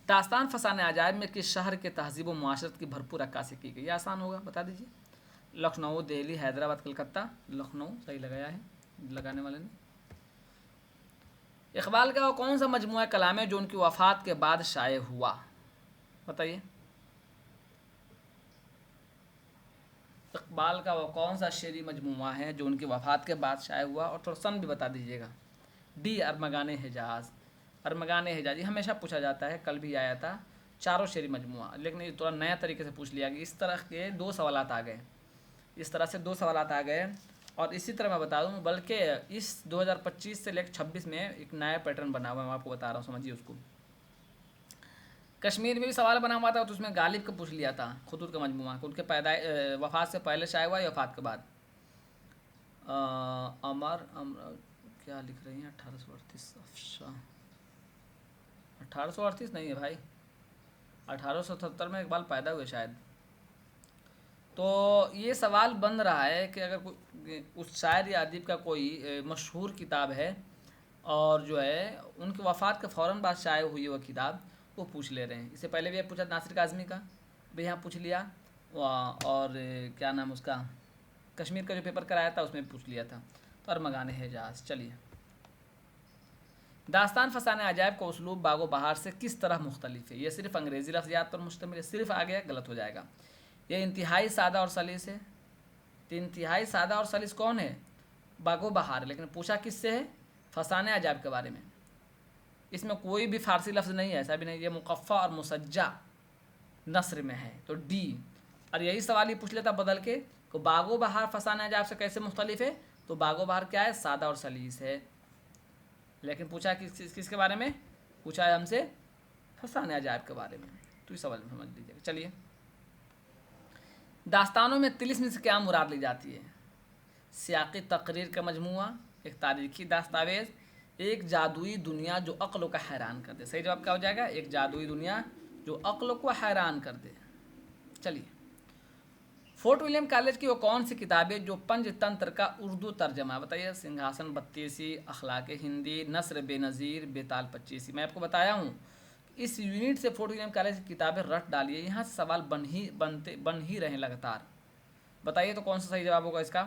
दास्तान फसाने अजायब में किस शहर के तहज़ीब व मुआशरत की भरपूर अक्कासी की गई? ये आसान होगा, बता दीजिए। लखनऊ, दिल्ली, हैदराबाद, कलकत्ता। लखनऊ सही लगाया है लगाने वाले ने। इकबाल का वो कौन सा मजमूआ कलाम है जो उनकी वफ़ात के बाद शाये हुआ? बताइए। इकबाल का वो कौन सा शेरी मजमूआ है जो उनकी वफ़ात के बाद शाये हुआ? और थोड़ा सन भी बता दीजिएगा। डी अरमगान हिजाज। अरमगान हिजाज ये हमेशा पूछा जाता है, कल भी आया था। चारों शेरी मजमूआ, लेकिन ये थोड़ा नया तरीके से पूछ लिया गया। इस तरह के 2 सवालात आ गए, इस तरह से 2 सवालात आ गए। और इसी तरह मैं बता दूं, बल्कि इस 2025 से लेकर 26 में एक नया पैटर्न बना हुआ है, मैं आपको बता रहा हूँ, समझिए उसको। कश्मीर में भी सवाल बना हुआ था, तो उसमें गालिब को पूछ लिया था, खुतूत का मजमूआ, उनके वफ़ात से पहले शाये हुआ या वफ़ात के बाद। अमर क्या लिख रही हैं? 1838। अच्छा, 1838 नहीं है भाई, 1877 में इकबाल पैदा हुए शायद। तो ये सवाल बन रहा है कि अगर कोई उस शायर या अदीब का कोई मशहूर किताब है और जो है उनकी वफ़ात के फ़ौरन बाद शाये हुई वह किताब, वो पूछ ले रहे हैं। इससे पहले भी पूछा नासिर काज़मी का, भी यहाँ पूछ लिया। और क्या नाम उसका, कश्मीर का जो पेपर कराया था उसमें पूछ लिया था। तो अरमगान हिजाज। चलिए, दास्तान फसाने अजायब का उसलूब बागो बहार से किस तरह मुख्तलिफ है? ये सिर्फ अंग्रेज़ी लफ्ज़ियात पर मुश्तमिल है, सिर्फ आ गया गलत हो जाएगा। ये इंतहाई सादा और सलीस है। तो इंतहाई सादा और सलीस कौन है? बागो बहार। लेकिन पूछा किससे है? फसाने अजायब के बारे में। इसमें कोई भी फ़ारसी लफ्ज़ नहीं है, ऐसा भी नहीं। ये मुक़फ़्फ़ा और मुसज्जा नस्र में है, तो डी। और यही सवाल ही पूछ लेता बदल के, तो बागो बहार फसाने अजायब से कैसे मुख्तलिफ है? तो बागो बहार क्या है? सादा और सलीस है। लेकिन पूछा किसके बारे में? पूछा है हमसे फसाने अजायब के बारे में। तो इस सवाल में समझ लीजिएगा। चलिए, दास्तानों में तिलिस्म से क्या मुराद ली जाती है? सियाक़ी तकरीर का मजमूआ, एक तारीख़ी दस्तावेज़, एक जादुई दुनिया जो अक़्ल को हैरान कर दे। सही जवाब क्या हो जाएगा? एक जादुई दुनिया जो अक़्ल को हैरान कर दे। चलिए, फोर्ट विलियम कॉलेज की वो कौन सी किताबें जो पंचतंत्र का उर्दू तर्जमा? बताइए। सिंहासन 32, अखलाक हिंदी, नस्र बेनज़ीर, बेताल 25। मैं आपको बताया हूँ, इस यूनिट से फोर्ट विलियम कॉलेज की किताबें रट डालिए, यहाँ से सवाल बन ही रहे लगातार। बताइए तो कौन सा सही जवाब होगा इसका?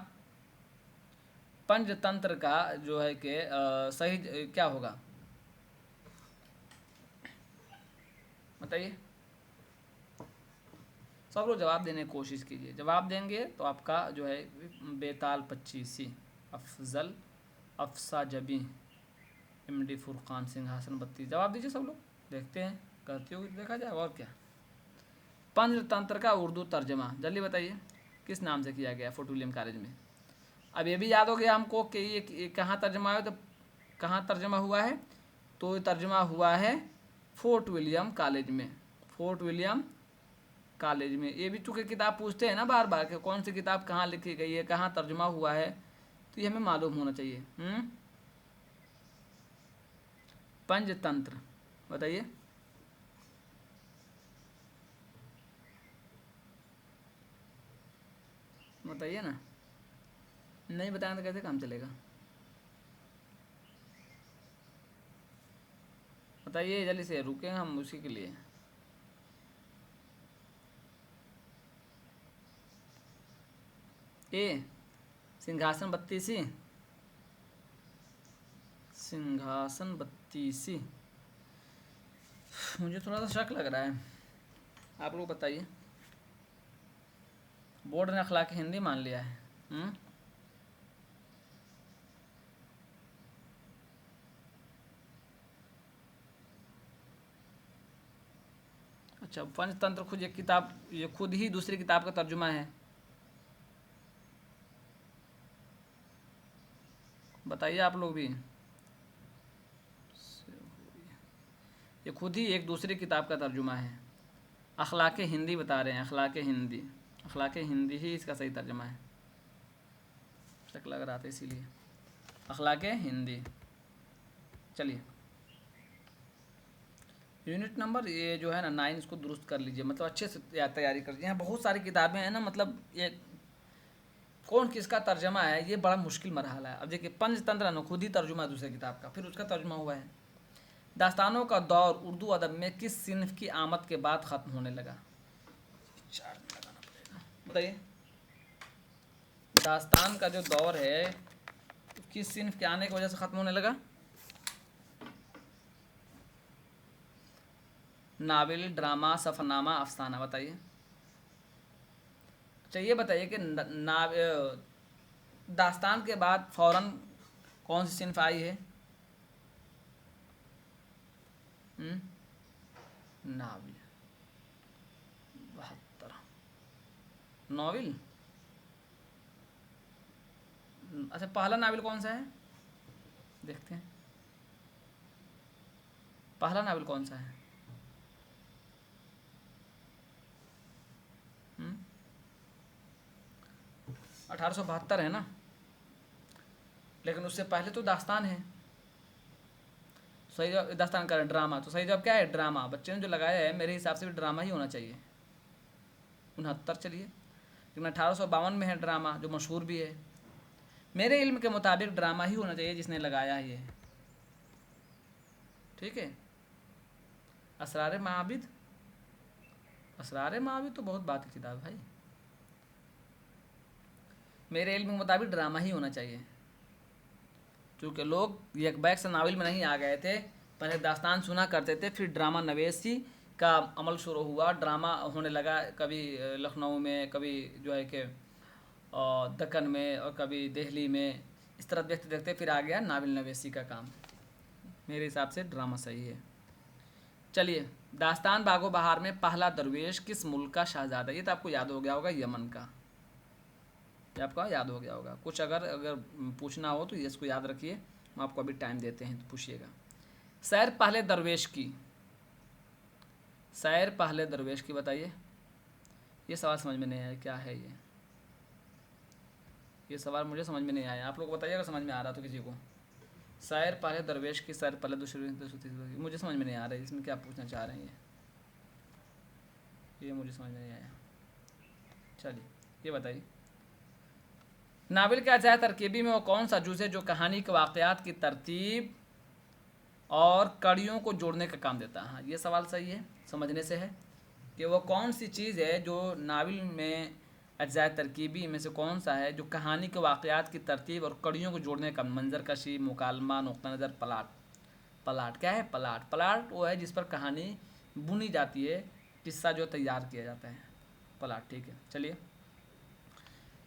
पंचतंत्र का जो है कि सही क्या होगा? बताइए, सब लोग जवाब देने की कोशिश कीजिए। जवाब देंगे तो आपका जो है बेताल 25, अफजल अफसा जबी, MD फुरकान, सिंहासन 32। जवाब दीजिए सब लोग, देखते हैं गलती होगी तो देखा जाएगा, और क्या। पंचतंत्र का उर्दू तर्जमा जल्दी बताइए किस नाम से किया गया फोर्ट विलियम कॉलेज में? अब ये भी याद हो गया हमको कि ये कहाँ तर्जमा है, तो कहाँ तर्जमा हुआ है? तो तर्जमा हुआ है फोर्ट विलियम कॉलेज में। फोर्ट विलियम कॉलेज में। ये भी चूँकि किताब पूछते हैं ना बार बार कि कौन सी किताब कहाँ लिखी गई है, कहाँ तर्जुमा हुआ है, तो ये हमें मालूम होना चाहिए। पंचतंत्र बताइए। बताइए ना, नहीं बताएंगे तो कैसे काम चलेगा? बताइए जल्दी से, रुकेंगे हम उसी के लिए। ए सिंहासन बत्तीसी, सिंहासन बत्तीसी, मुझे थोड़ा सा शक लग रहा है, आप लोग बताइए। बोर्ड ने अखलाक हिंदी मान लिया है। अच्छा, पंचतंत्र खुद एक किताब, ये खुद ही दूसरी किताब का तर्जुमा है। बताइए आप लोग भी, ये खुद ही एक दूसरी किताब का तर्जुमा है। अखलाक हिंदी बता रहे हैं, अखलाक हिंदी, अखलाक हिंदी ही इसका सही तर्जुमा है। शक लग रहा था इसीलिए, अखलाक हिंदी। चलिए, यूनिट नंबर ये जो है ना 9, इसको दुरुस्त कर लीजिए, मतलब अच्छे से तैयारी कर लीजिए। यहाँ बहुत सारी किताबें हैं ना, मतलब ये कौन किसका तर्जमा है, ये बड़ा मुश्किल मरहला है। अब देखिए, पंचतंत्र न खुद ही तर्जुमा है दूसरे किताब का, फिर उसका तर्जुमा हुआ है। दास्तानों का दौर उर्दू अदब में किस सिन्फ की आमद के बाद ख़त्म होने लगा? 4 मिनट लगाना पड़ेगा, बताइए। दास्तान का जो दौर है किस सिन्फ के आने की वजह से ख़त्म होने लगा? नावल, ड्रामा, सफ़रनामा, अफसाना, बताइए। अच्छा ये बताइए कि दास्तान के बाद फ़ौरन कौन सी सिन्फ आई है? नावल, 72। नावल, अच्छा पहला नावल कौन सा है, देखते हैं पहला नावल कौन सा है। 1872 है ना, लेकिन उससे पहले तो दास्तान है। सही जवाब दास्तान का ड्रामा, तो सही जवाब क्या है? ड्रामा। बच्चे ने जो लगाया है मेरे हिसाब से भी ड्रामा ही होना चाहिए। 69, चलिए, लेकिन 1852 में है ड्रामा, जो मशहूर भी है। मेरे इल्म के मुताबिक ड्रामा ही होना चाहिए जिसने लगाया ये, ठीक है। असरार माबिद, असरार माबिद तो बहुत बात की किताब भाई। मेरे इल्म के मुताबिक ड्रामा ही होना चाहिए, क्योंकि लोग एक बैग से नावल में नहीं आ गए थे, पहले दास्तान सुना करते थे, फिर ड्रामा नवेसी का अमल शुरू हुआ, ड्रामा होने लगा, कभी लखनऊ में, कभी जो है कि दक्कन में, और कभी दिल्ली में, इस तरह देखते देखते फिर आ गया नावल नवेसी का काम। मेरे हिसाब से ड्रामा सही है। चलिए, दास्तान बागो बहार में पहला दरवेश किस मुल्क का शहजादा? ये तो आपको याद हो गया होगा, यमन का, ये आपको याद हो गया होगा। कुछ अगर पूछना हो तो ये इसको याद रखिए, हम आपको अभी टाइम देते हैं तो पूछिएगा। सैर पहले दरवेश की, सैर पहले दरवेश की, बताइए। ये सवाल समझ में नहीं आया, क्या है ये सवाल मुझे समझ में नहीं आया, आप लोग बताइए अगर समझ में आ रहा तो किसी को। सैर पहले दरवेश की, सैर पहले दूसरी, मुझे समझ में नहीं आ रहा है इसमें क्या पूछना चाह रहे हैं, ये मुझे समझ में नहीं आया। चलिए ये बताइए, नावल के अजाय तरकीबी में वो कौन सा जुज़ है जो कहानी के वाक़यात की तरतीब और कड़ियों को जोड़ने का काम देता है? हाँ, ये सवाल सही है, समझने से है कि वो कौन सी चीज़ है जो नावल में अज्जाए तरकीबी में से कौन सा है जो कहानी के वाक़यात की तरतीब और कड़ियों को जोड़ने का, मंजर कशी, मुकालमा, नुक्ता नज़र, प्लाट। प्लाट क्या है? प्लाट, प्लाट वो है जिस पर कहानी बुनी जाती है, किस्सा जो तैयार किया जाता है, प्लाट, ठीक है। चलिए,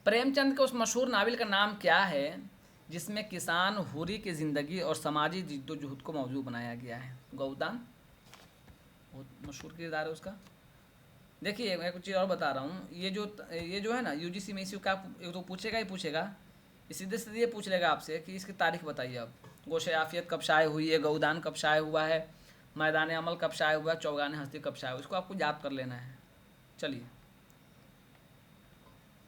प्रेमचंद के उस मशहूर नावल का नाम क्या है जिसमें किसान हुरी की ज़िंदगी और समाजी जिद्दोजहद को मौजू बनाया गया है? गोदान, बहुत मशहूर किरदार है उसका। देखिए मैं कुछ चीज़ और बता रहा हूँ, ये जो है ना यूजीसी में इसी का तो पूछेगा ही पूछेगा, सीधे सीधे ये पूछ लेगा आपसे कि इसकी तारीख बताइए। अब गोशे आफियत कब शाये हुई है, गौदान कब शाये हुआ है, मैदान अमल कब शाये हुआ है, चौगान हस्ती कब शाये हुआ, इसको आपको याद कर लेना है। चलिए,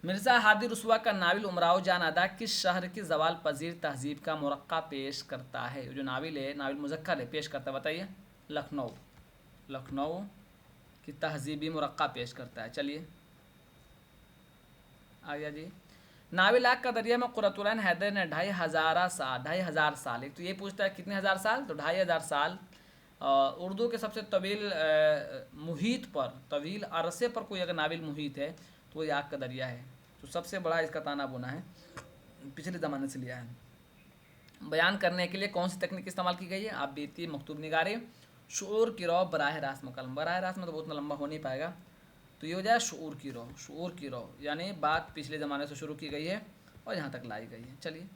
मिर्ज़ा हादी रुस्वा का नाविल उमराव जान अदा किस शहर की जवाल पजीर तहजीब का मुरक्का पेश करता है? जो नाविल है, नाविल मुज़क्कर है, पेश करता है, बताइए। लखनऊ। लखनऊ की तहजीबी मुरक्का पेश करता है। चलिए आ गया जी। नाविल आग का दरिया में कुरतुलैन हैदर ने 2,500 साल, एक तो ये पूछता है कितने हज़ार साल, तो 2,500 साल उर्दू के सबसे तवील मुहीत पर, तवील अरसे पर कोई अगर नाविल मुहीत है तो ये आग का दरिया है। तो सबसे बड़ा इसका ताना बुना है, पिछले ज़माने से लिया है। बयान करने के लिए कौन सी तकनीक इस्तेमाल की गई है? आप बीती, मकतूब निगारे, शूर की रौ, बराह रास्त में कलम। बराह रास्त में तो बहुत लंबा हो नहीं पाएगा, तो ये हो जाए शूर की रौ। शूर की रौ यानी बात पिछले ज़माने से शुरू की गई है और यहाँ तक लाई गई है। चलिए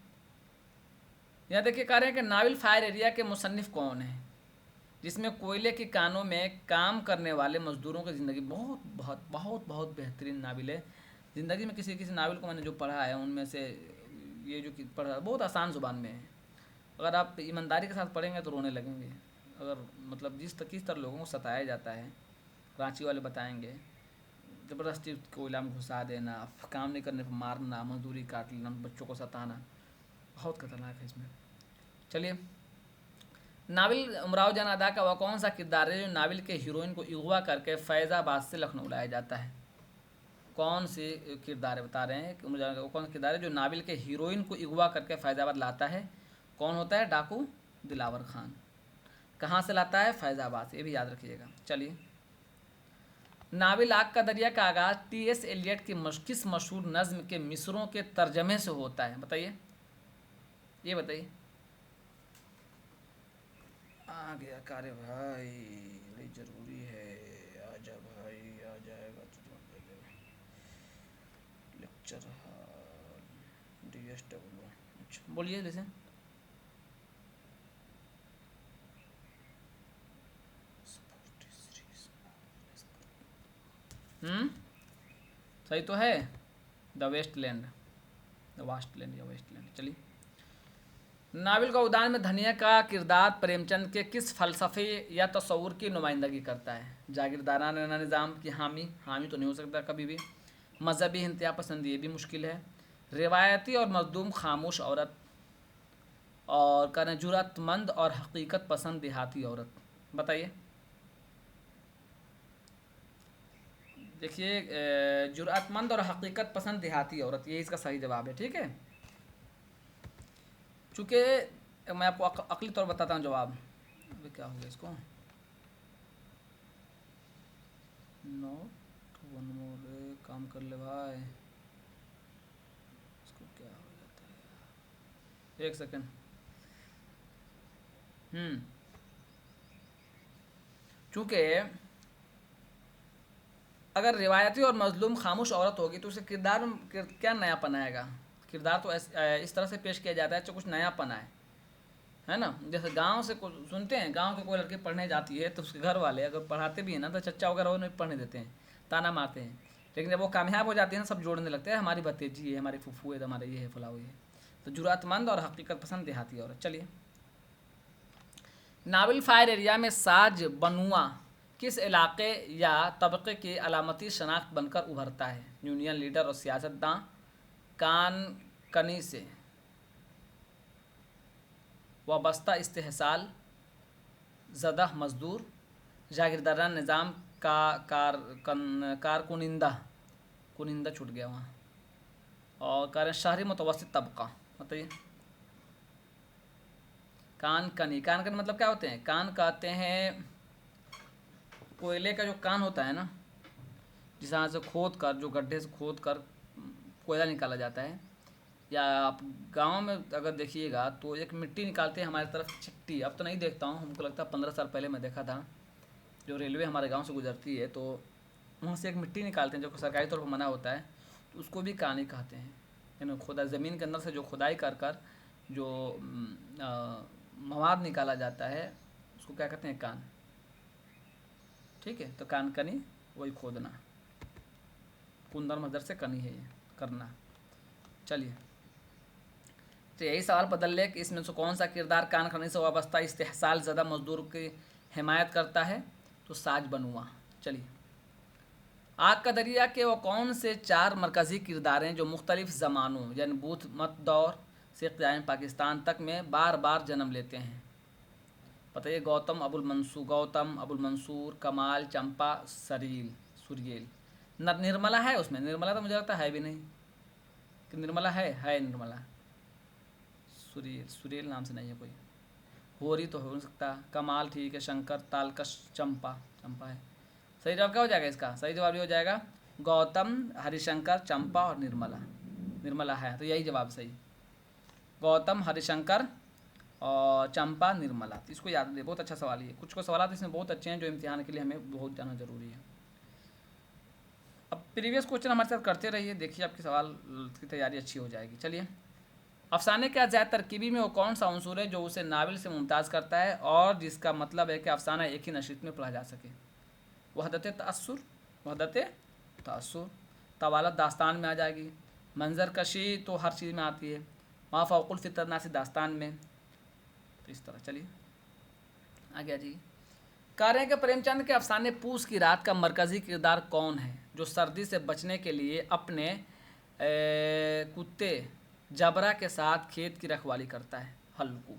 यहाँ देखिए, कह रहे हैं कि नाविल फायर एरिया के मुसन्निफ़ कौन है, जिसमें कोयले की कानों में काम करने वाले मज़दूरों की ज़िंदगी, बहुत बहुत बहुत बहुत बेहतरीन नाविल है। ज़िंदगी में किसी किसी नाविल को मैंने जो पढ़ा है उनमें से ये जो पढ़ा बहुत आसान ज़ुबान में है। अगर आप ईमानदारी के साथ पढ़ेंगे तो रोने लगेंगे। अगर मतलब किस तरह लोगों को सताया जाता है, रांची वाले बताएंगे, ज़बरदस्ती कोयला में घुसा देना, काम नहीं करने पर मारना, मजदूरी काट लेना, बच्चों को सताना, बहुत खतरनाक है इसमें। चलिए, नाविल उमराव जान अदा का वह कौन सा किरदार है जो नाविल के हीरोइन को अगवा करके फैज़ाबाद से लखनऊ लाया जाता है? कौन से किरदार है, बता रहे हैं कि वो कौन सा किरदार है जो नाविल के हीरोइन को अगवा करके फैज़ाबाद लाता है? कौन होता है? डाकू दिलावर खान। कहाँ से लाता है? फैज़ाबाद से, ये भी याद रखिएगा। चलिए, नाविल आग का दरिया का आगाज़ T.S. एलियट की किस मशहूर नज़्म के मिसरों के तर्जमे से होता है? बताइए, ये बताइए। आ गया कार्य भाई, बड़ी ज़रूरी है, आजा भाई, आ जाएगा तो लेक्चर DSW। अच्छा बोलिए, जैसे सही तो है, द वेस्टलैंड, द वास्टलैंड या वेस्टलैंड। चलिए, नाविल का उदान में धनिया का किरदार प्रेमचंद के किस फ़लसफ़े या तस्वुर की नुमाइंदगी करता है? जागीरदाराना निज़ाम की हामी, हामी तो नहीं हो सकता कभी भी। मजहबी इंतहा पसंद, ये भी मुश्किल है। रिवायती और मजलूम खामोश औरत, और करें जुर्रतमंद और हकीकत पसंद देहाती औरत। बताइए। देखिए, जुर्रतमंद और हकीकत पसंद देहाती औरत, ये इसका सही जवाब है। ठीक है, चूँकि मैं आपको अकली तौर बताता हूँ जवाब। अभी क्या हो गया इसको, नोट वन मोर, काम कर ले भाई, इसको क्या हो जाता है, एक सेकेंड। चूँकि अगर रिवायती और मजलूम खामोश औरत होगी तो उसे किरदार में क्या नयापन आएगा? किरदार तो इस तरह से पेश किया जाता है जो कुछ नयापन आए, है ना। जैसे गांव से कुछ सुनते हैं, गांव के कोई लड़की पढ़ने जाती है तो उसके घर वाले अगर पढ़ाते भी हैं ना तो चच्चा वगैरह वो नहीं पढ़ने देते हैं, ताना मारते हैं। लेकिन जब वो कामयाब हो जाती है ना, सब जोड़ने लगते हैं, हमारी भतीजी है, हमारी फूफू है, हमारे ये है, फलाऊ है। तो जुर्रतमंद और हकीकत पसंद देहाती औरत। चलिए, नाविल फायर एरिया में साज बनुआ किस इलाके या तबके की अलामती शनाख्त बनकर उभरता है? यूनियन लीडर और सियासतदां, कान कनी से वाबस्ता इस्तेहसाल, ज़दा मजदूर, जागीरदारान निज़ाम का कारकुनिंदा, कुनिंदा छूट गया वहाँ, और कारण शहरी मुतवस्सित तबका। बताइए। कान कनी, कान कनी मतलब क्या होते हैं? कान कहते हैं कोयले का जो कान होता है ना, जिस तरह से खोद कर, जो गड्ढे से खोद कर कोयला निकाला जाता है, या आप गांव में अगर देखिएगा तो एक मिट्टी निकालते हैं हमारी तरफ, चिट्टी। अब तो नहीं देखता हूँ, हमको लगता है 15 साल पहले मैं देखा था, जो रेलवे हमारे गांव से गुजरती है तो वहाँ से एक मिट्टी निकालते हैं जो सरकारी तौर पर मना होता है, तो उसको भी कानी कहते हैं। यानी खुदा ज़मीन के अंदर से जो खुदाई कर कर जो मवाद निकाला जाता है उसको क्या कहते हैं? कान। ठीक है, तो कान कनी वही खोदना, कुंदर मदर से कनी है ये करना। चलिए, तो यही सवाल बदल ले कि इसमें से कौन सा किरदार कान खनी से वाबस्ता इस्तेहसाल ज़दा मजदूर की हिमायत करता है? तो साज बनुआ। चलिए, आग का दरिया के वो कौन से 4 मरकज़ी किरदार हैं जो मुख्तलिफ ज़मानों यानी बूथ मत दौर से क़याम पाकिस्तान तक में बार बार जन्म लेते हैं? बताइए। गौतम, अबुल मंसूर, कमाल, चंपा, सुरील। निर्मला है उसमें? निर्मला तो मुझे लगता है भी नहीं कि निर्मला है निर्मला। सुरील नाम से नहीं है कोई। होरी तो हो सकता, कमाल ठीक है, शंकर, तालकश, चंपा है। सही जवाब क्या हो जाएगा इसका? सही जवाब ये हो जाएगा गौतम, हरिशंकर, चंपा और निर्मला है, तो यही जवाब सही। गौतम, हरिशंकर और चंपा, निर्मला। तो इसको याद रखिए, बहुत अच्छा सवाल है। कुछ सवाल इसमें बहुत अच्छे हैं जो इम्तिहान के लिए हमें बहुत जाना जरूरी है। अब प्रीवियस क्वेश्चन हमारे साथ करते रहिए, देखिए आपकी सवाल की तैयारी अच्छी हो जाएगी। चलिए, अफसाने के अजायद तरकीबी में वो कौन सा अंसुर है जो उसे नावल से मुमताज़ करता है और जिसका मतलब है कि अफसाना एक ही नशित में पढ़ा जा सके? वहदत तअस्सुर, तवालत दास्तान में आ जाएगी। मंजर कशी तो हर चीज़ में आती है। मा फ़ौक़ुल फ़ितर नासी दास्तान में। तो इस तरह चलिए आगे जी। कह रहे हैं कि प्रेमचंद के अफसाने पूस की रात का मरकज़ी किरदार कौन है जो सर्दी से बचने के लिए अपने कुत्ते जबरा के साथ खेत की रखवाली करता है? हल्कू।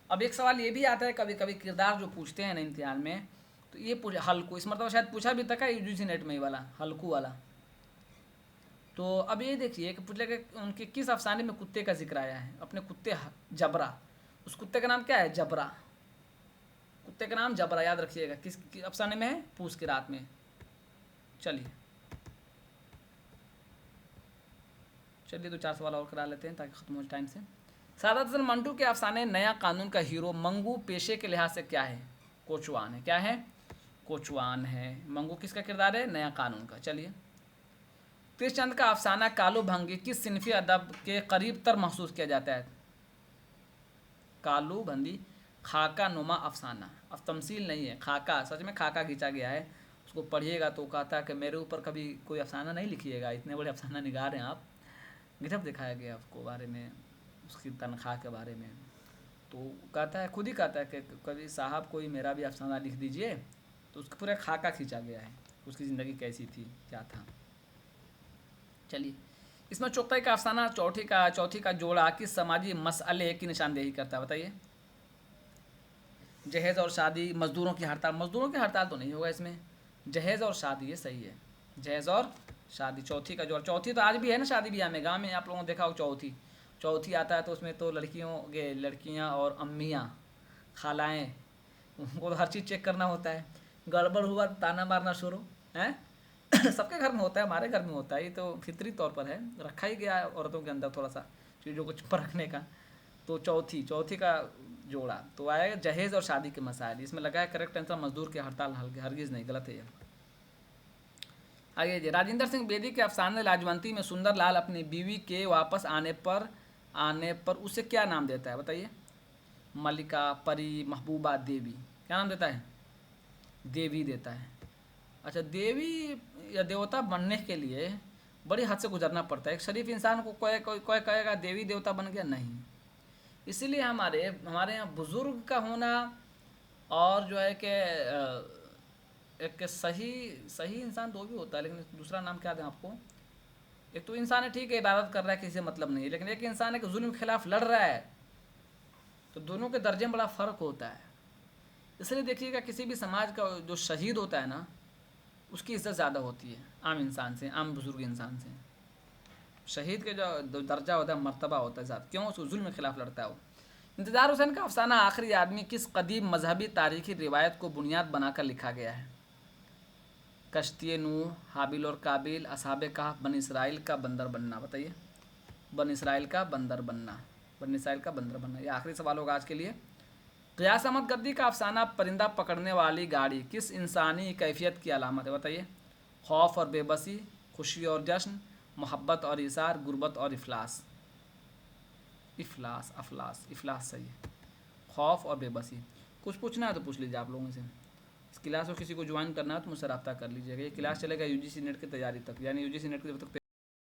अब एक सवाल ये भी आता है कभी कभी, किरदार जो पूछते हैं ना इम्तिहान में, तो ये हल्कू, इस मतलब शायद पूछा भी तक है यूजीसी नेट में ही वाला हल्कू वाला। तो अब ये देखिए कि पूछ लेगा उनके किस अफसाने में कुत्ते का जिक्र आया है? अपने कुत्ते जबरा, उस कुत्ते का नाम क्या है? जबरा। कुत्ते का नाम जबरा, याद रखिएगा। किस अफसाने में है? पूस की रात में। चलिए तो 4 सवाल और करा लेते हैं ताकि ख़त्म हो टाइम से। सादात हसन मंटू के अफसाने नया कानून का हीरो मंगू पेशे के लिहाज से क्या है? कोचवान है। क्या है? कोचवान है। मंगू किसका किरदार है? नया कानून का। चलिए, कृष्णचंद का अफसाना कालू भंगी किस सिनफी अदब के करीब तर महसूस किया जाता है? कालू भंगी खाका नुमा अफसाना। अब तमसील नहीं है, खाका, सच में खाका खींचा गया है। उसको पढ़िएगा तो कहता है कि मेरे ऊपर कभी कोई अफसाना नहीं लिखिएगा, इतने बड़े अफसाना निगार हैं आप। गिरफ्त दिखाया गया आपको बारे में, उसकी तनख्वाह के बारे में। तो कहता है, खुद ही कहता है कि कभी साहब कोई मेरा भी अफसाना लिख दीजिए। तो उसका पूरा खाका खींचा गया है, उसकी ज़िंदगी कैसी थी, क्या था। चलिए, इसमें चुगताई का अफसाना चौथी का जोड़ा किस समाजी मसले की निशानदेही करता है? बताइए। जहेज़ और शादी, मज़दूरों की हड़ताल। मज़दूरों की हड़ताल तो नहीं होगा इसमें, जहेज़ और शादी, ये सही है। जहेज़ और शादी, चौथी का जोड़। चौथी तो आज भी है ना शादी ब्याह में, गाँव में आप लोगों ने देखा हो। चौथी आता है तो उसमें तो लड़कियाँ और अम्मियाँ, खालाएँ, उनको तो हर चीज़ चेक करना होता है। गड़बड़ हुआ ताना मारना शुरू है। सबके घर में होता है, हमारे घर में होता है, ये तो फितरी तौर पर है, रखा ही गया है औरतों के अंदर थोड़ा सा चीज़ों को चुप रखने का। तो चौथी का जोड़ा तो आएगा जहेज़ और शादी के मसाइल। इसमें लगा है करेक्ट आंसर मजदूर की हड़ताल, हरगिज़ नहीं, गलत है ये। आगे जी, राजेंद्र सिंह बेदी के अफसाने लाजवंती में सुंदर लाल अपनी बीवी के वापस आने पर उसे क्या नाम देता है? बताइए। मलिका, परी, महबूबा, देवी। क्या नाम देता है? देवी देता है। अच्छा, देवी या देवता बनने के लिए बड़ी हद से गुजरना पड़ता है। एक शरीफ इंसान को कोई कहेगा देवी देवता बन गया, नहीं। इसीलिए हमारे यहाँ बुज़ुर्ग का होना और जो है कि एक सही इंसान तो भी होता है, लेकिन दूसरा नाम क्या दें आपको? एक तो इंसान है, ठीक है, इबादत कर रहा है, किसी से मतलब नहीं है, लेकिन एक इंसान है कि जुल्म के खिलाफ लड़ रहा है, तो दोनों के दर्जे में बड़ा फ़र्क होता है। इसलिए देखिएगा किसी भी समाज का जो शहीद होता है ना, उसकी इज्जत ज़्यादा होती है आम इंसान से, आम बुजुर्ग इंसान से। शहीद के जो दर्जा होता है, मर्तबा होता है ज़्यादा। क्यों? उसको जुल्म के खिलाफ लड़ता है वो। इंतज़ार हुसैन का अफसाना आखिरी आदमी किस कदीम मजहबी तारीखी रिवायत को बुनियाद बनाकर लिखा गया है? कश्ती नूह, हाबिल और काबिल, असहाबे कहफ, बन इसराइल का बंदर बनना। बताइए। बन इसराइल का बंदर बनना। ये आखिरी सवाल होगा आज के लिए। क़ियास अहमद गद्दी का अफसाना परिंदा पकड़ने वाली गाड़ी किस इंसानी कैफियत की अलामत है? बताइए। खौफ और बेबसी, खुशी और जश्न, मोहब्बत और इसार, गुर्बत और इफलास सही है। खौफ और बेबसी। कुछ पूछना है तो पूछ लीजिए आप लोगों से। इस क्लास को किसी को ज्वाइन करना है तो मुझसे रब्ता कर लीजिएगा। ये क्लास चलेगा यूजीसी नेट की तैयारी तक, यानी यूजीसी नेट की जब तक